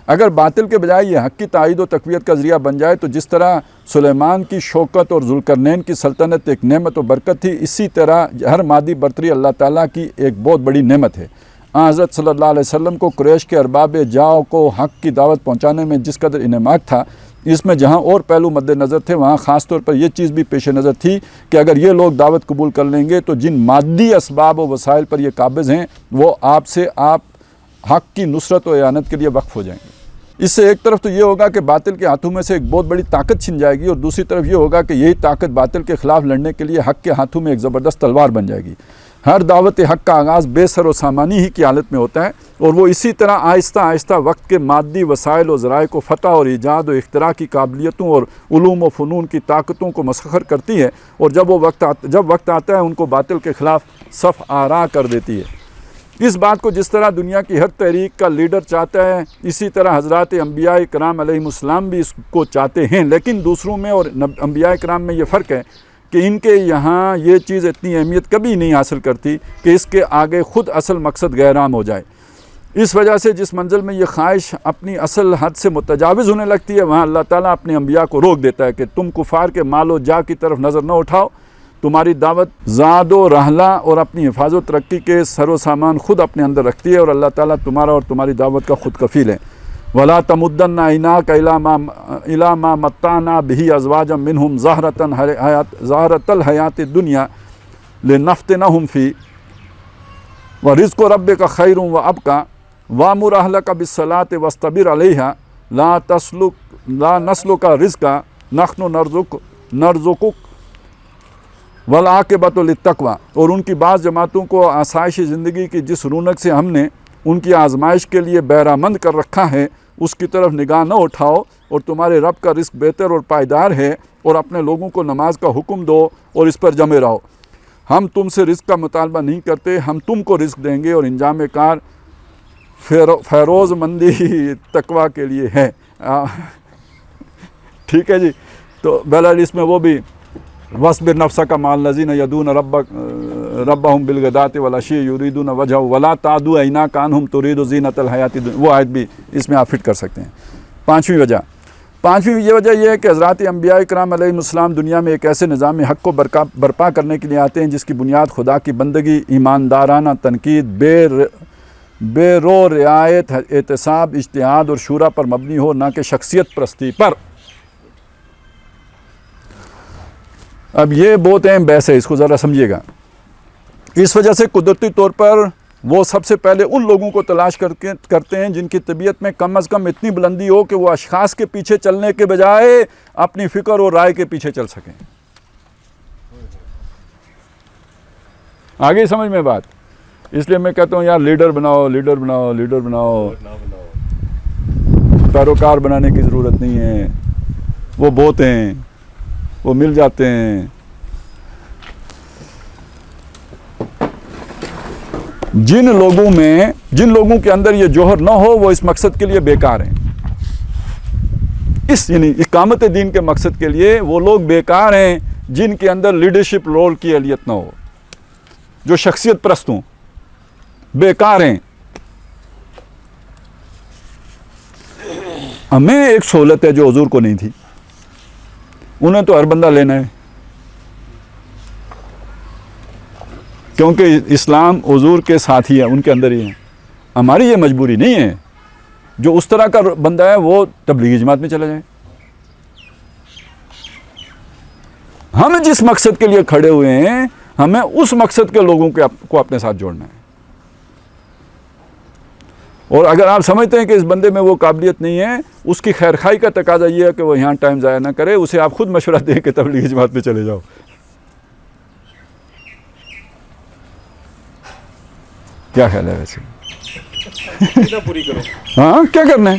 اگر باطل کے بجائے یہ حق کی تائید و تقویت کا ذریعہ بن جائے تو جس طرح سلیمان کی شوکت اور ذوالقرنین کی سلطنت ایک نعمت و برکت تھی, اسی طرح ہر مادی برتری اللہ تعالیٰ کی ایک بہت بڑی نعمت ہے. حضرت صلی اللہ علیہ وسلم کو قریش کے ارباب جاؤ کو حق کی دعوت پہنچانے میں جس قدر انعماق تھا, اس میں جہاں اور پہلو مد نظر تھے وہاں خاص طور پر یہ چیز بھی پیش نظر تھی کہ اگر یہ لوگ دعوت قبول کر لیں گے تو جن مادی اسباب و وسائل پر یہ قابض ہیں وہ آپ حق کی نصرت و اعانت کے لیے وقف ہو جائیں گے. اس سے ایک طرف تو یہ ہوگا کہ باطل کے ہاتھوں میں سے ایک بہت بڑی طاقت چھن جائے گی, اور دوسری طرف یہ ہوگا کہ یہی طاقت باطل کے خلاف لڑنے کے لیے حق کے ہاتھوں میں ایک زبردست تلوار بن جائے گی. ہر دعوت حق کا آغاز بے سر و سامانی ہی کی حالت میں ہوتا ہے, اور وہ اسی طرح آہستہ آہستہ وقت کے مادی وسائل و ذرائع کو فتح اور ایجاد و اختراع کی قابلیتوں اور علوم و فنون کی طاقتوں کو مسخر کرتی ہے, اور جب وقت آتا ہے ان کو باطل کے خلاف صف آرا کر دیتی ہے. اس بات کو جس طرح دنیا کی ہر تحریک کا لیڈر چاہتا ہے, اسی طرح حضرات انبیاء کرام علیہم السلام بھی اس کو چاہتے ہیں. لیکن دوسروں میں اور انبیاء کرام میں یہ فرق ہے کہ ان کے یہاں یہ چیز اتنی اہمیت کبھی نہیں حاصل کرتی کہ اس کے آگے خود اصل مقصد غیرعام ہو جائے. اس وجہ سے جس منزل میں یہ خواہش اپنی اصل حد سے متجاوز ہونے لگتی ہے وہاں اللہ تعالیٰ اپنے انبیاء کو روک دیتا ہے کہ تم کفار کے مال و جا کی طرف نظر نہ اٹھاؤ, تمہاری دعوت زاد و رحلہ اور اپنی حفاظت و ترقی کے سر و سامان خود اپنے اندر رکھتی ہے, اور اللہ تعالیٰ تمہارا اور تمہاری دعوت کا خود کفیل ہے. وَلَا تَمُدَّنَّ عَيْنَاكَ إِلَىٰ مَا مَتَّعْنَا بِهِ أَزْوَاجًا مِّنْهُمْ زَهْرَةَ الْحَيَاةِ الدُّنْيَا لِنَفْتِنَهُمْ فِيهِ وَرِزْقُ رَبِّكَ خَيْرٌ وَأَبْقَىٰ وَأْمُرْ أَهْلَكَ بِالصَّلَاةِ وَاصْطَبِرْ عَلَيْهَا لَا نَسْلُكَ رِزْقًا نَحْنُ نَرْزُقُكَ وَالْعَاقِبَةُ لِلتَّقْوَىٰ. اور ان کی بعض جماعتوں کو آسائش زندگی کی جس رونق سے ہم نے ان کی آزمائش کے لیے بہرامند کر رکھا ہے اس کی طرف نگاہ نہ اٹھاؤ, اور تمہارے رب کا رزق بہتر اور پائیدار ہے, اور اپنے لوگوں کو نماز کا حکم دو اور اس پر جمے رہو. ہم تم سے رزق کا مطالبہ نہیں کرتے, ہم تم کو رزق دیں گے, اور انجام کار فیروز مندی تقویٰ کے لیے ہے. ٹھیک ہے جی. تو بہرحال اس میں وہ بھی وَاصْبِرْ نَفْسَكَ مَعَ الَّذِينَ يَدْعُونَ رَبَّهُمْ بِالْغَدَاةِ وَالْعَشِيِّ يُرِيدُونَ وَجْهَهُ وَلَا تَعْدُ عَيْنَاكَ عَنْهُمْ تُرِيدُ زِينَةَ الْحَيَاةِ الدُّنْيَا. وہ آیت بھی اس میں آپ فٹ کر سکتے ہیں. پانچویں یہ وجہ یہ ہے کہ حضرات انبیاء کرام علیہم السلام دنیا میں ایک ایسے نظام حق کو برپا کرنے کے لیے آتے ہیں جس کی بنیاد خدا کی بندگی, ایماندارانہ تنقید, بے رو رعایت, احتساب, اجتہاد اور شورا پر مبنی ہو, نہ کہ شخصیت پرستی پر. اب یہ بہت اہم بحث ہے, اس کو ذرا سمجھیے گا. اس وجہ سے قدرتی طور پر وہ سب سے پہلے ان لوگوں کو تلاش کرتے ہیں جن کی طبیعت میں کم از کم اتنی بلندی ہو کہ وہ اشخاص کے پیچھے چلنے کے بجائے اپنی فکر اور رائے کے پیچھے چل سکیں. آگے سمجھ میں بات. اس لیے میں کہتا ہوں یار لیڈر بناؤ, پیروکار بنانے کی ضرورت نہیں ہے, وہ بہت ہیں, وہ مل جاتے ہیں. جن لوگوں کے اندر یہ جوہر نہ ہو وہ اس مقصد کے لیے بیکار ہیں. یعنی اقامت دین کے مقصد کے لیے وہ لوگ بیکار ہیں جن کے اندر لیڈرشپ رول کی اہلیت نہ ہو, جو شخصیت پرست ہوں, بیکار ہیں. ہمیں ایک سہولت ہے جو حضور کو نہیں تھی, انہیں تو ہر بندہ لینا ہے, کیونکہ اسلام حضور کے ساتھ ہی ہے, ان کے اندر ہی ہے. ہماری یہ مجبوری نہیں ہے. جو اس طرح کا بندہ ہے وہ تبلیغی جماعت میں چلا جائے. ہم جس مقصد کے لیے کھڑے ہوئے ہیں ہمیں اس مقصد کے لوگوں کو اپنے ساتھ جوڑنا ہے. اور اگر آپ سمجھتے ہیں کہ اس بندے میں وہ قابلیت نہیں ہے, اس کی خیرخواہی کا تقاضا یہ ہے کہ وہ یہاں ٹائم ضائع نہ کرے, اسے آپ خود مشورہ دیں کہ تبلیغی جماعت میں چلے جاؤ. کیا خیال ہے ویسے؟ پوری کرو. ہاں کیا کرنا ہے,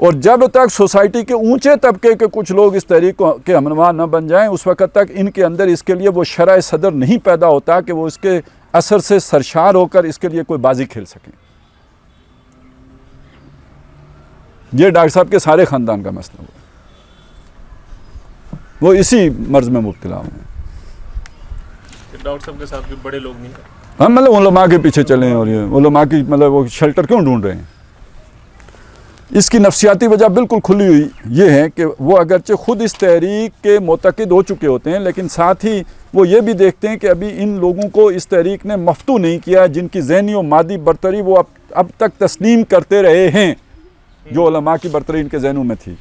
اور جب تک سوسائٹی کے اونچے طبقے کے کچھ لوگ اس تحریک کے ہمنوا نہ بن جائیں اس وقت تک ان کے اندر اس کے لیے وہ شرح صدر نہیں پیدا ہوتا کہ وہ اس کے اثر سے سرشار ہو کر اس کے لیے کوئی بازی کھیل سکیں. یہ ڈاکٹر صاحب کے سارے خاندان کا مسئلہ ہوا, وہ اسی مرض میں مبتلا ہوئے ہیں. ڈاکٹر صاحب کے ساتھ بھی بڑے لوگ نہیں ہیں. ہم مطلب علماء کے پیچھے چلے ہیں اور یہ علماء کی مطلب وہ شیلٹر کیوں ڈھونڈ رہے ہیں؟ اس کی نفسیاتی وجہ بالکل کھلی ہوئی یہ ہے کہ وہ اگرچہ خود اس تحریک کے معتقد ہو چکے ہوتے ہیں لیکن ساتھ ہی وہ یہ بھی دیکھتے ہیں کہ ابھی ان لوگوں کو اس تحریک نے مفتو نہیں کیا, جن کی ذہنی و مادی برتری وہ اب تک تسلیم کرتے رہے ہیں, جو علماء کی برتری ان کے ذہنوں میں تھی.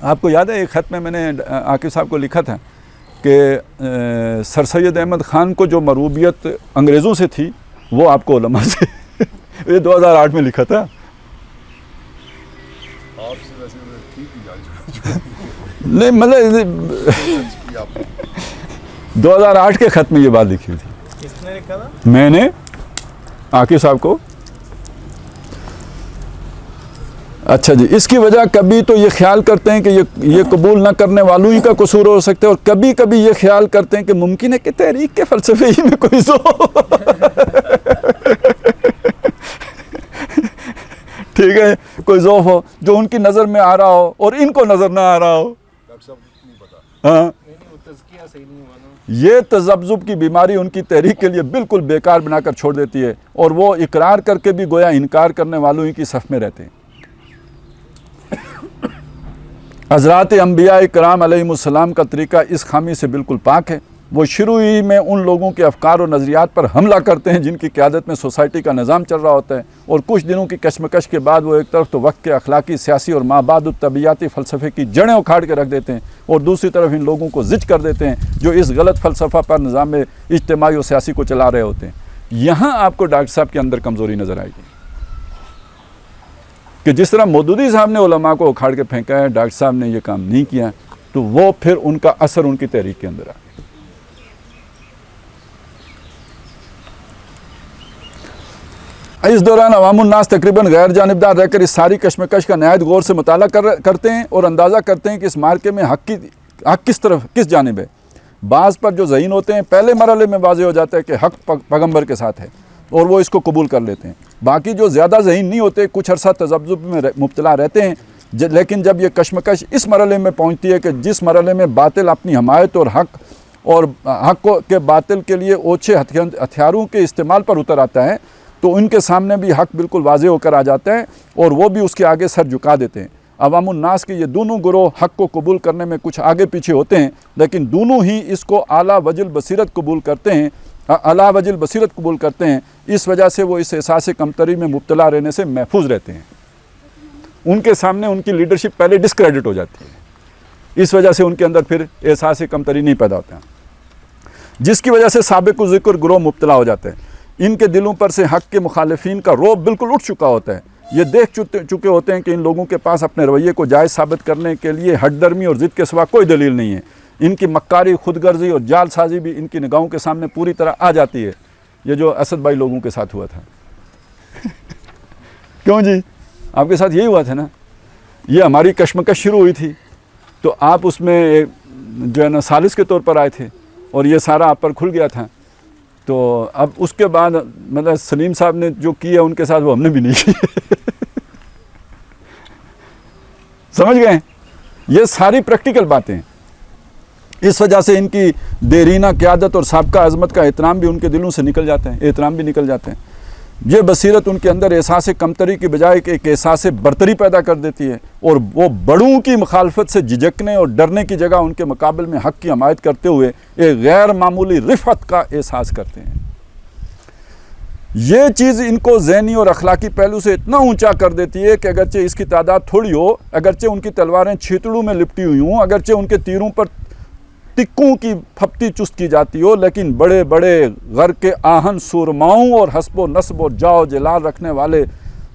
آپ کو یاد ہے ایک خط میں نے عاقب صاحب کو لکھا تھا کہ سر سید احمد خان کو جو مروبیت انگریزوں سے تھی وہ آپ کو علماء سے یہ 2008 میں لکھا تھا. نہیں مطلب 2008 کے خط میں یہ بات لکھی تھی. کس نے لکھا تھا؟ میں نے عاقب صاحب کو. اچھا جی, اس کی وجہ کبھی تو یہ خیال کرتے ہیں کہ یہ قبول نہ کرنے والوں ہی کا قصور ہو سکتا ہے, اور کبھی کبھی یہ خیال کرتے ہیں کہ ممکن ہے کہ تحریک کے فلسفے ہی میں کوئی ٹھیک ہے, کوئی ذوف ہو جو ان کی نظر میں آ رہا ہو اور ان کو نظر نہ آ رہا ہو. ہاں, یہ تذبذب کی بیماری ان کی تحریک کے لیے بالکل بیکار بنا کر چھوڑ دیتی ہے, اور وہ اقرار کر کے بھی گویا انکار کرنے والوں ہی کی صف میں رہتے ہیں. حضرات انبیاء کرام علیہم السلام کا طریقہ اس خامی سے بالکل پاک ہے. وہ شروع ہی میں ان لوگوں کے افکار و نظریات پر حملہ کرتے ہیں جن کی قیادت میں سوسائٹی کا نظام چل رہا ہوتا ہے, اور کچھ دنوں کی کشمکش کے بعد وہ ایک طرف تو وقت کے اخلاقی, سیاسی اور مابعد الطبیعیاتی فلسفے کی جڑیں اکھاڑ کے رکھ دیتے ہیں, اور دوسری طرف ان لوگوں کو زج کر دیتے ہیں جو اس غلط فلسفہ پر نظام اجتماعی و سیاسی کو چلا رہے ہوتے ہیں. یہاں آپ کو ڈاکٹر صاحب کے اندر کمزوری نظر آئے گی کہ جس طرح مودودی صاحب نے علماء کو اکھاڑ کے پھینکا ہے, ڈاکٹر صاحب نے یہ کام نہیں کیا, تو وہ پھر ان کا اثر ان کی تحریک کے اندر آ گیا. اس دوران عوام الناس تقریباً غیر جانبدار رہ کر اس ساری کشمکش کا نہایت غور سے مطالعہ کرتے ہیں اور اندازہ کرتے ہیں کہ اس مارکے میں حق کس جانب ہے. بعض پر جو ذہین ہوتے ہیں پہلے مرحلے میں واضح ہو جاتا ہے کہ حق پیغمبر کے ساتھ ہے اور وہ اس کو قبول کر لیتے ہیں. باقی جو زیادہ ذہین نہیں ہوتے کچھ عرصہ تذبذب میں مبتلا رہتے ہیں, لیکن جب یہ کشمکش اس مرحلے میں پہنچتی ہے کہ جس مرحلے میں باطل اپنی حمایت اور حق کے باطل کے لیے اوچھے ہتھیاروں کے استعمال پر اتر آتا ہے, تو ان کے سامنے بھی حق بالکل واضح ہو کر آ جاتا ہے اور وہ بھی اس کے آگے سر جھکا دیتے ہیں. عوام الناس کے یہ دونوں گروہ حق کو قبول کرنے میں کچھ آگے پیچھے ہوتے ہیں, لیکن دونوں ہی اس کو اعلیٰ وجہ البصیرت قبول کرتے ہیں. اس وجہ سے وہ اس احساس کمتری میں مبتلا رہنے سے محفوظ رہتے ہیں. ان کے سامنے ان کی لیڈرشپ پہلے ڈسکریڈٹ ہو جاتی ہے, اس وجہ سے ان کے اندر پھر احساس کمتری نہیں پیدا ہوتا, جس کی وجہ سے سابق ذکر گروہ مبتلا ہو جاتے ہیں. ان کے دلوں پر سے حق کے مخالفین کا رعب بالکل اٹھ چکا ہوتا ہے. یہ دیکھ چکے ہوتے ہیں کہ ان لوگوں کے پاس اپنے رویے کو جائز ثابت کرنے کے لیے ہٹ درمی اور ضد کے سوا کوئی دلیل نہیں ہے. ان کی مکاری, خود غرضی اور جال سازی بھی ان کی نگاہوں کے سامنے پوری طرح آ جاتی ہے. یہ جو اسد بھائی لوگوں کے ساتھ ہوا تھا کیوں جی, آپ کے ساتھ یہی ہوا تھا نا. یہ ہماری کشمکش شروع ہوئی تھی تو آپ اس میں جو ہے نا ثالث کے طور پر آئے تھے اور یہ سارا آپ پر کھل گیا تھا. تو اب اس کے بعد مطلب سلیم صاحب نے جو کیا ان کے ساتھ وہ ہم نے بھی نہیں کیا سمجھ گئے. یہ ساری پریکٹیکل باتیں ہیں. اس وجہ سے ان کی دیرینہ قیادت اور سابقہ عظمت کا احترام بھی ان کے دلوں سے نکل جاتے ہیں. یہ بصیرت ان کے اندر احساس کمتری کی بجائے ایک احساس برتری پیدا کر دیتی ہے, اور وہ بڑوں کی مخالفت سے جھجکنے اور ڈرنے کی جگہ ان کے مقابل میں حق کی حمایت کرتے ہوئے ایک غیر معمولی رفعت کا احساس کرتے ہیں. یہ چیز ان کو ذہنی اور اخلاقی پہلو سے اتنا اونچا کر دیتی ہے کہ اگرچہ اس کی تعداد تھوڑی ہو, اگرچہ ان کی تلواریں چھیتڑوں میں لپٹی ہوئی ہوں, اگرچہ ان کے تیروں پر ٹکوں کی پھپتی چست کی جاتی ہو, لیکن بڑے بڑے غر کے آہن سورماؤں اور حسب و نسب و جاؤ جلال رکھنے والے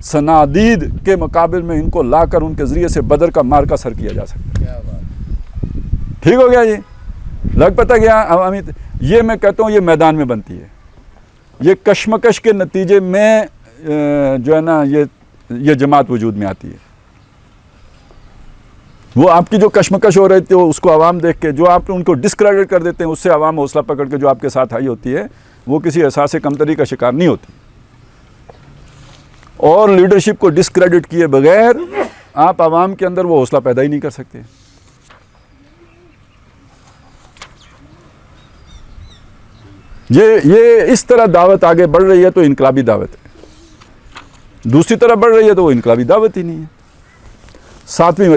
صنادید کے مقابل میں ان کو لا کر ان کے ذریعے سے بدر کا مارکا سر کیا جا سکتا ہے. ٹھیک ہو گیا جی, لگ پتہ گیا. امیت یہ میں کہتا ہوں یہ میدان میں بنتی ہے. یہ کشمکش کے نتیجے میں جو ہے نا یہ جماعت وجود میں آتی ہے. وہ آپ کی جو کشمکش ہو رہی تھی اس کو عوام دیکھ کے جو آپ ان کو ڈسکریڈٹ کر دیتے ہیں، اس سے عوام حوصلہ پکڑ کے جو آپ کے ساتھ آئی ہوتی ہے وہ کسی احساس کمتری کا شکار نہیں ہوتی. اور لیڈرشپ کو ڈسکریڈٹ کیے بغیر آپ عوام کے اندر وہ حوصلہ پیدا ہی نہیں کر سکتے. یہ اس طرح دعوت آگے بڑھ رہی ہے تو انقلابی دعوت ہے، دوسری طرح بڑھ رہی ہے تو وہ انقلابی دعوت ہی نہیں ہے. ساتویں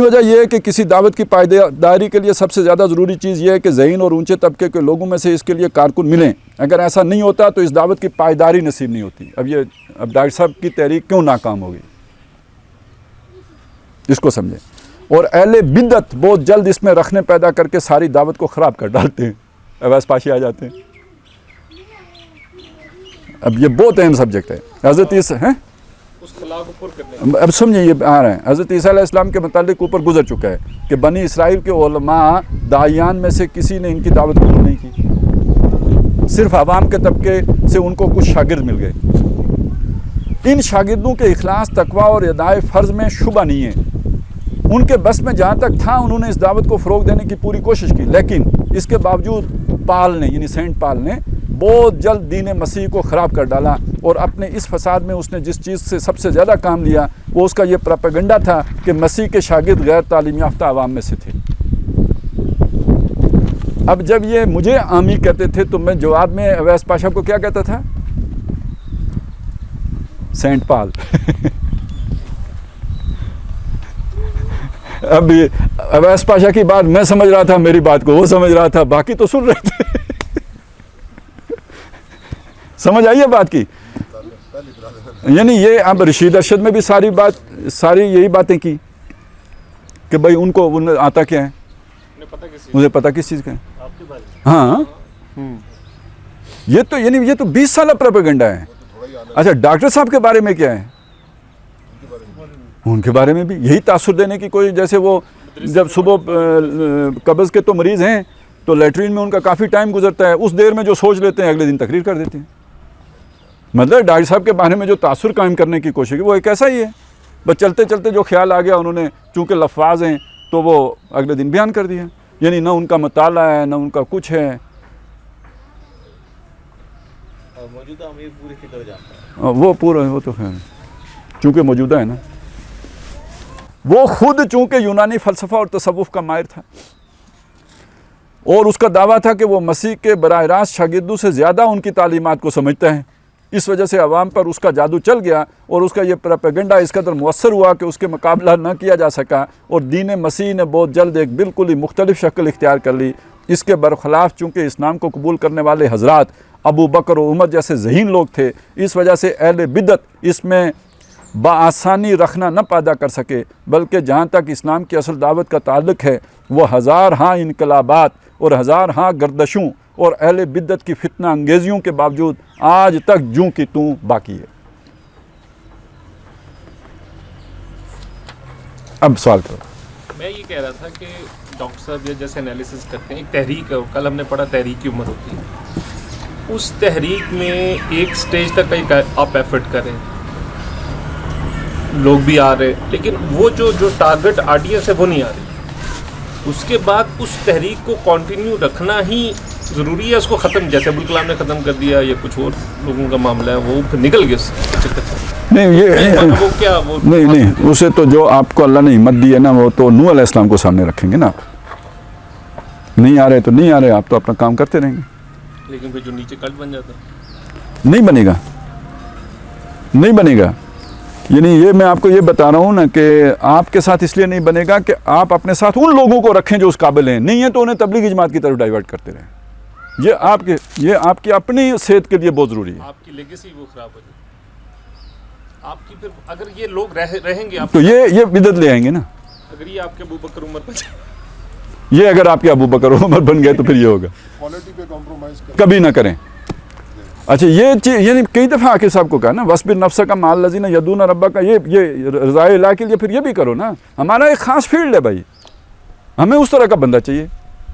وجہ یہ ہے کہ کسی دعوت کی پائیداری کے لیے سب سے زیادہ ضروری چیز یہ ہے کہ ذہین اور اونچے طبقے کے لوگوں میں سے اس کے لیے کارکن ملیں. اگر ایسا نہیں ہوتا تو اس دعوت کی پائیداری نصیب نہیں ہوتی. اب ڈاکٹر صاحب کی تحریک کیوں ناکام ہوگی اس کو سمجھیں. اور اہل بدعت بہت جلد اس میں رکھنے پیدا کر کے ساری دعوت کو خراب کر ڈالتے ہیں، اویس پاشی آ جاتے ہیں. اب یہ بہت اہم سبجیکٹ ہے. حضرت اب سمجھیں یہ آ رہے ہیں حضرت عیسیٰ علیہ السلام کے متعلق اوپر گزر چکا ہے کہ بنی اسرائیل کے علماء داعیان میں سے کسی نے ان کی دعوت قبول نہیں کی، صرف عوام کے طبقے سے ان کو کچھ شاگرد مل گئے. ان شاگردوں کے اخلاص، تقویٰ اور ادائے فرض میں شبہ نہیں ہے. ان کے بس میں جہاں تک تھا انہوں نے اس دعوت کو فروغ دینے کی پوری کوشش کی، لیکن اس کے باوجود پال نے یعنی سینٹ پال نے بہت جلد دین مسیح کو خراب کر ڈالا. اور اپنے اس فساد میں اس نے جس چیز سے سب سے زیادہ کام لیا وہ اس کا یہ پروپیگنڈا تھا کہ مسیح کے شاگرد غیر تعلیم یافتہ عوام میں سے تھے. اب جب یہ مجھے عامی کہتے تھے تو میں جواب میں اویس پاشا کو کیا کہتا تھا؟ سینٹ پال. اب اویس پاشا کی بات میں سمجھ رہا تھا، میری بات کو وہ سمجھ رہا تھا، باقی تو سن رہے تھے. سمجھ آئیے بات کی. یعنی یہ اب رشید ارشد میں بھی ساری یہی باتیں کی کہ بھائی ان کو آتا کیا ہے، مجھے پتا کس چیز کا ہے. ہاں یہ تو 20 سالہ پروپیگنڈا ہے. اچھا ڈاکٹر صاحب کے بارے میں کیا ہے؟ ان کے بارے میں بھی یہی تاثر دینے کی کوئی، جیسے وہ جب صبح قبض کے تو مریض ہیں تو لیٹرین میں ان کا کافی ٹائم گزرتا ہے، اس دیر میں جو سوچ لیتے ہیں اگلے دن تقریر کر دیتے ہیں. مطلب ڈاکٹر صاحب کے بارے میں جو تاثر قائم کرنے کی کوشش کی وہ ایک ایسا ہی ہے. بس چلتے چلتے جو خیال آ گیا انہوں نے، چونکہ لفاظ ہیں تو وہ اگلے دن بیان کر دیا. یعنی نہ ان کا مطالعہ ہے نہ ان کا کچھ ہے. موجودہ امیر پوری فکر جانتا ہے وہ پورا وہ تو خیر چونکہ موجودہ ہے نا. وہ خود چونکہ یونانی فلسفہ اور تصوف کا ماہر تھا اور اس کا دعویٰ تھا کہ وہ مسیح کے براہ راست شاگردوں سے زیادہ ان کی تعلیمات کو سمجھتا ہے. اس وجہ سے عوام پر اس کا جادو چل گیا اور اس کا یہ پروپیگنڈا اس قدر مؤثر ہوا کہ اس کے مقابلہ نہ کیا جا سکا اور دین مسیح نے بہت جلد ایک بالکل ہی مختلف شکل اختیار کر لی. اس کے برخلاف چونکہ اسلام کو قبول کرنے والے حضرات ابو بکر و عمر جیسے ذہین لوگ تھے، اس وجہ سے اہل بدعت اس میں بآسانی رکھنا نہ پیدا کر سکے، بلکہ جہاں تک اسلام کی اصل دعوت کا تعلق ہے وہ ہزار ہاں انقلابات اور ہزار ہاں گردشوں اور اہل بدعت کی فتنہ انگیزیوں کے باوجود آج تک جوں کی توں باقی ہے. اب سوال کرو. میں یہ کہہ رہا تھا کہ ڈاکٹر صاحب یہ جیسے انالیسس کرتے ہیں، ایک تحریک ہے، کل ہم نے پڑھا تحریک کی عمر ہوتی ہے. اس تحریک میں ایک سٹیج تک آپ ایفرٹ کریں، لوگ بھی آ رہے، لیکن وہ جو ٹارگٹ آڈینس ہے وہ نہیں آ رہی. اس کے بعد اس تحریک کو کنٹینیو رکھنا ہی ضروری ہے. اس کو ختم جیسے ابوالکلام نے ختم کر دیا یا کچھ اور لوگوں کا معاملہ ہے وہ پھر نکل گیا اس چکر سے. نہیں اسے تو جو آپ کو اللہ نے ہمت دی ہے نا وہ تو نوح علیہ السلام کو سامنے رکھیں گے نا. آپ نہیں آ رہے تو نہیں آ رہے، آپ تو اپنا کام کرتے رہیں گے. لیکن پھر جو نیچے کلٹ بن جاتا نہیں بنے گا. یعنی یہ میں آپ کو یہ بتا رہا ہوں نا کہ آپ کے ساتھ اس لیے نہیں بنے گا کہ آپ اپنے ساتھ ان لوگوں کو رکھیں جو اس قابل ہیں، نہیں ہیں تو انہیں تبلیغی جماعت کی طرف ڈائیورٹ کرتے رہیں. یہ آپ کی اپنی صحت کے لیے بہت ضروری ہے. آپ کی لیگیسی وہ خراب ہو جائے. آپ کی پھر اگر یہ لوگ رہیں گے تو یہ بدعت لے آئیں گے نا. اگر یہ آپ کے ابو بکر عمر بن جائے، یہ اگر آپ کے ابو بکر عمر بن گئے تو پھر یہ ہوگا. کوالٹی پہ کمپرومائز کبھی نہ کریں. اچھا یہ چیز یعنی کئی دفعہ عاقل صاحب کو کہا نا وَاصْبِرْ نَفْسَكَ مَعَ الَّذِينَ يَدْعُونَ رَبَّكَ، یہ رضائے الہ کے لیے پھر یہ بھی کرو نا. ہمارا ایک خاص فیلڈ ہے بھائی، ہمیں اس طرح کا بندہ چاہیے.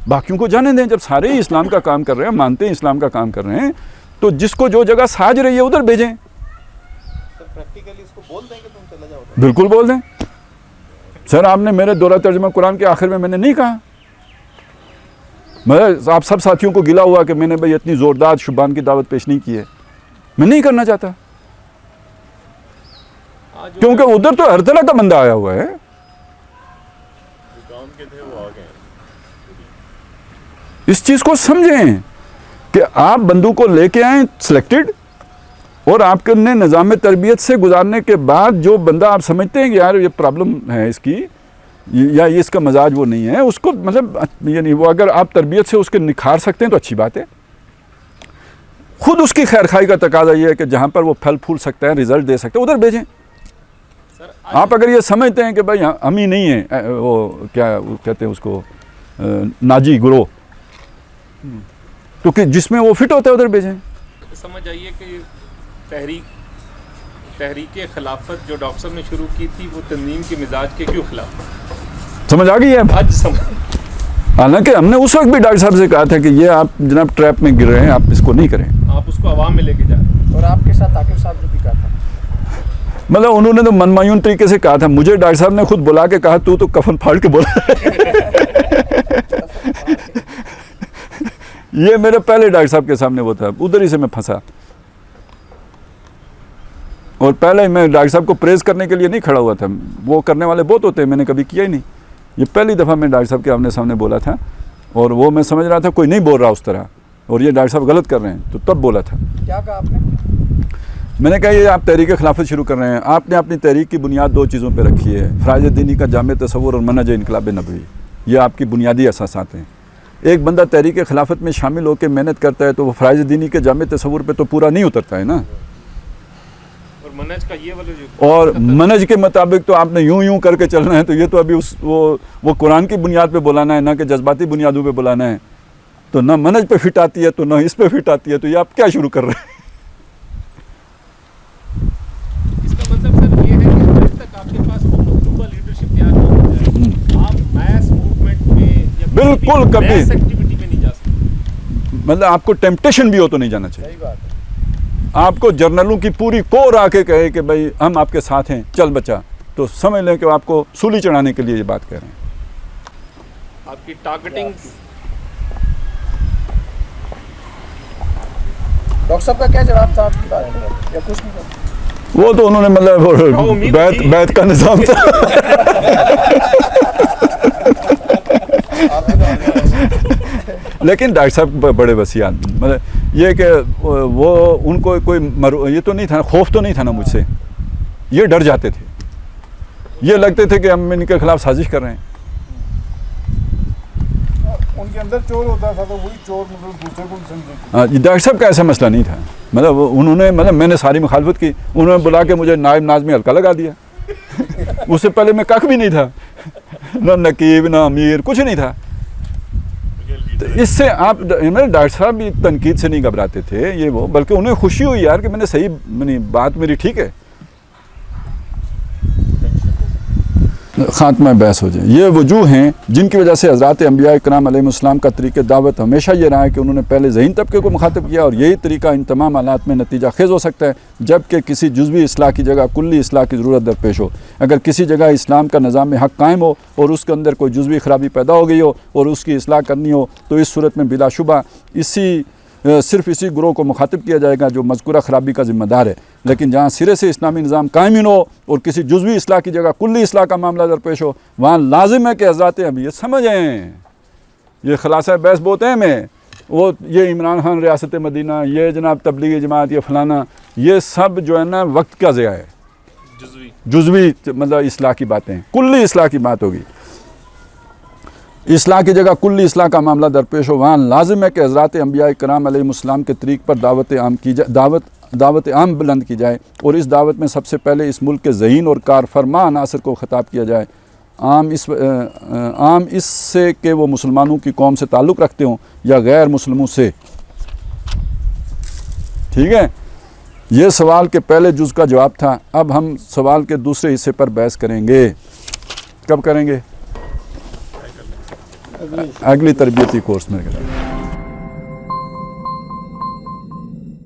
باقیوں کو جانے دیں، جب سارے ہی اسلام کا کام کر رہے ہیں، مانتے ہیں اسلام کا کام کر رہے ہیں، تو جس کو جو جگہ ساج رہی ہے ادھر بھیجیں. سر پریکٹیکلی اس کو بول دیں کہ تم چلا جاؤ. بالکل بول دیں. سر آپ نے میرے دورہ ترجمہ قرآن کے آخر میں میں نے نہیں کہا، میں آپ سب ساتھیوں کو گلا ہوا کہ میں نے بھائی اتنی زوردار شبان کی دعوت پیش نہیں کی ہے، میں نہیں کرنا چاہتا، کیونکہ ادھر تو ہر طرح کا بندہ آیا ہوا ہے. کام کے تھے وہ آ گئے. اس چیز کو سمجھیں کہ آپ بندوں کو لے کے آئیں سلیکٹڈ، اور آپ کے نظام تربیت سے گزارنے کے بعد جو بندہ آپ سمجھتے ہیں کہ یار یہ پرابلم ہے اس کی، یا یہ اس کا مزاج وہ نہیں ہے، اس کو مطلب یعنی وہ اگر آپ تربیت سے اس کے نکھار سکتے ہیں تو اچھی بات ہے. خود اس کی خیر خواہی کا تقاضا یہ ہے کہ جہاں پر وہ پھل پھول سکتا ہے، رزلٹ دے سکتے ہیں، ادھر بھیجیں. آپ اگر یہ سمجھتے ہیں کہ بھائی ہم ہی نہیں ہیں وہ کیا کہتے ہیں اس کو ناجی گروہ، تو کہ جس میں وہ فٹ ہوتا ہے ادھر بھیجیں. سمجھ آئیے کہ تحریک خلافت جو ڈاکٹر صاحب نے شروع کی تھی وہ تنظیم کے مزاج کے کیوں خلاف؟ سمجھ آ گئی ہے؟ آج سمجھ. حالانکہ ہم نے اس وقت بھی ڈاکٹر صاحب سے کہا تھا کہ یہ آپ جناب ٹریپ میں گر رہے ہیں، آپ اس کو نہیں کریں. آپ اس کو عوام میں لے کے جائیں. اور آپ کے ساتھ عاقب صاحب نے بھی کہا تھا. مطلب انہوں نے تو منمایون طریقے سے کہا تھا، مجھے ڈاکٹر صاحب نے خود بلا کے کہا تو کفن پھاڑ کے بولا. یہ میرے پہلے ڈاکٹر صاحب کے سامنے وہ تھا، ادھر ہی سے میں پھنسا. اور پہلے میں ڈاکٹر صاحب کو پریز کرنے کے لیے نہیں کھڑا ہوا تھا، وہ کرنے والے بہت ہوتے ہیں، میں نے کبھی کیا ہی نہیں. یہ پہلی دفعہ میں ڈاکٹر صاحب کے آمنے سامنے بولا تھا، اور وہ میں سمجھ رہا تھا کوئی نہیں بول رہا اس طرح، اور یہ ڈاکٹر صاحب غلط کر رہے ہیں، تو تب بولا تھا. کیا کہا آپ نے؟ میں نے کہا یہ آپ تحریک خلافت شروع کر رہے ہیں، آپ نے اپنی تحریک کی بنیاد دو چیزوں پہ رکھی ہے، فرائض دینی کا جامع تصور اور منہج انقلاب نبوی. یہ آپ کی بنیادی اساسات ہیں. ایک بندہ تحریک خلافت میں شامل ہو کے محنت کرتا ہے تو وہ فرائض دینی کے جامع تصور پہ تو پورا نہیں اترتا ہے نا. اور منہج کا یہ والا جو اور منہج کے مطابق تو آپ نے یوں کر کے چلنا ہے، تو یہ تو ابھی وہ قرآن کی بنیاد پہ بلانا ہے، نہ کہ جذباتی بنیادوں پہ بلانا ہے. تو نہ منہج پہ فٹ آتی ہے تو نہ اس پہ فٹ آتی ہے، تو یہ آپ کیا شروع کر رہے ہیں؟ اس کا مطلب سر یہ ہے کہ جب تک آپ کے پاس وہ مطلوبہ لیڈرشپ تیار نہ ہو جائے آپ میس موومنٹ میں یا بالکل کبھی میس ایکٹیویٹی میں نہیں جا سکتے. مطلب آپ کو ٹیمپٹیشن بھی ہو تو نہیں جانا چاہیے. صحیح بات ہے. آپ کو جرنلوں کی پوری کور آ کے کہے کہ بھائی ہم آپ کے ساتھ ہیں، چل بچا، تو سمجھ لیں کہ آپ کو سولی چڑھانے کے لیے یہ بات کہہ رہے ہیں. آپ کی ٹارگیٹنگ. ڈاکٹر صاحب کا کیا جواب تھا آپ کی بات پر؟ یا کچھ نہیں تھا؟ وہ تو انہوں نے مطلب بیت کا نظام تھا. لیکن ڈاکٹر صاحب بڑے وسیع آدمی، مطلب یہ کہ وہ ان کو کوئی یہ تو نہیں تھا، خوف تو نہیں تھا نا مجھ سے، یہ ڈر جاتے تھے، یہ لگتے تھے کہ ہم ان کے خلاف سازش کر رہے ہیں. ان کے اندر چور ہوتا تھا تو وہی چور مطلب دوسرے کو سمجھے. ہاں، ڈاکٹر صاحب کا ایسا مسئلہ نہیں تھا. مطلب انہوں نے میں نے ساری مخالفت کی، انہوں نے بلا کے مجھے نائب ناظمی حلقہ لگا دیا. اس سے پہلے میں کخ بھی نہیں تھا، نہ نقیب نہ امیر، کچھ نہیں تھا. تو اس سے آپ ڈاکٹر صاحب بھی تنقید سے نہیں گھبراتے تھے یہ وہ، بلکہ انہیں خوشی ہوئی یار کہ میں نے صحیح بات میری ٹھیک ہے. خاتمہ بحث ہو جائے. یہ وجوہ ہیں جن کی وجہ سے حضرات انبیاء کرام علیہ السلام کا طریقہ دعوت ہمیشہ یہ رہا ہے کہ انہوں نے پہلے ذہین طبقے کو مخاطب کیا، اور یہی طریقہ ان تمام حالات میں نتیجہ خیز ہو سکتا ہے جبکہ کسی جزوی اصلاح کی جگہ کلی اصلاح کی ضرورت درپیش ہو. اگر کسی جگہ اسلام کا نظام حق قائم ہو اور اس کے اندر کوئی جزوی خرابی پیدا ہو گئی ہو اور اس کی اصلاح کرنی ہو تو اس صورت میں بلا شبہ صرف اسی گروہ کو مخاطب کیا جائے گا جو مذکورہ خرابی کا ذمہ دار ہے. لیکن جہاں سرے سے اسلامی نظام قائم ہی نہ ہو اور کسی جزوی اصلاح کی جگہ کلی اصلاح کا معاملہ درپیش ہو، وہاں لازم ہے کہ حضرات ابھی یہ سمجھیں. یہ خلاصہ بحث بہت اہم ہے. وہ یہ عمران خان ریاست مدینہ، یہ جناب تبلیغی جماعت، یہ فلانا، یہ سب جو ہے نا وقت کا ضیاع ہے. جزوی مطلب اصلاح کی باتیں، کلی اصلاح کی بات ہوگی. اصلاح کی جگہ کلی اصلاح کا معاملہ درپیش ہو، وہاں لازم ہے کہ حضرات انبیاء کرام علیہ السلام کے طریق پر دعوت عام بلند کی جائے، اور اس دعوت میں سب سے پہلے اس ملک کے ذہین اور کار فرما عناصر کو خطاب کیا جائے. عام اس سے کہ وہ مسلمانوں کی قوم سے تعلق رکھتے ہوں یا غیر مسلموں سے. ٹھیک ہے، یہ سوال کے پہلے جز کا جواب تھا. اب ہم سوال کے دوسرے حصے پر بحث کریں گے. کب کریں گے؟ اگلی تربیتی کورس میں کریں گے.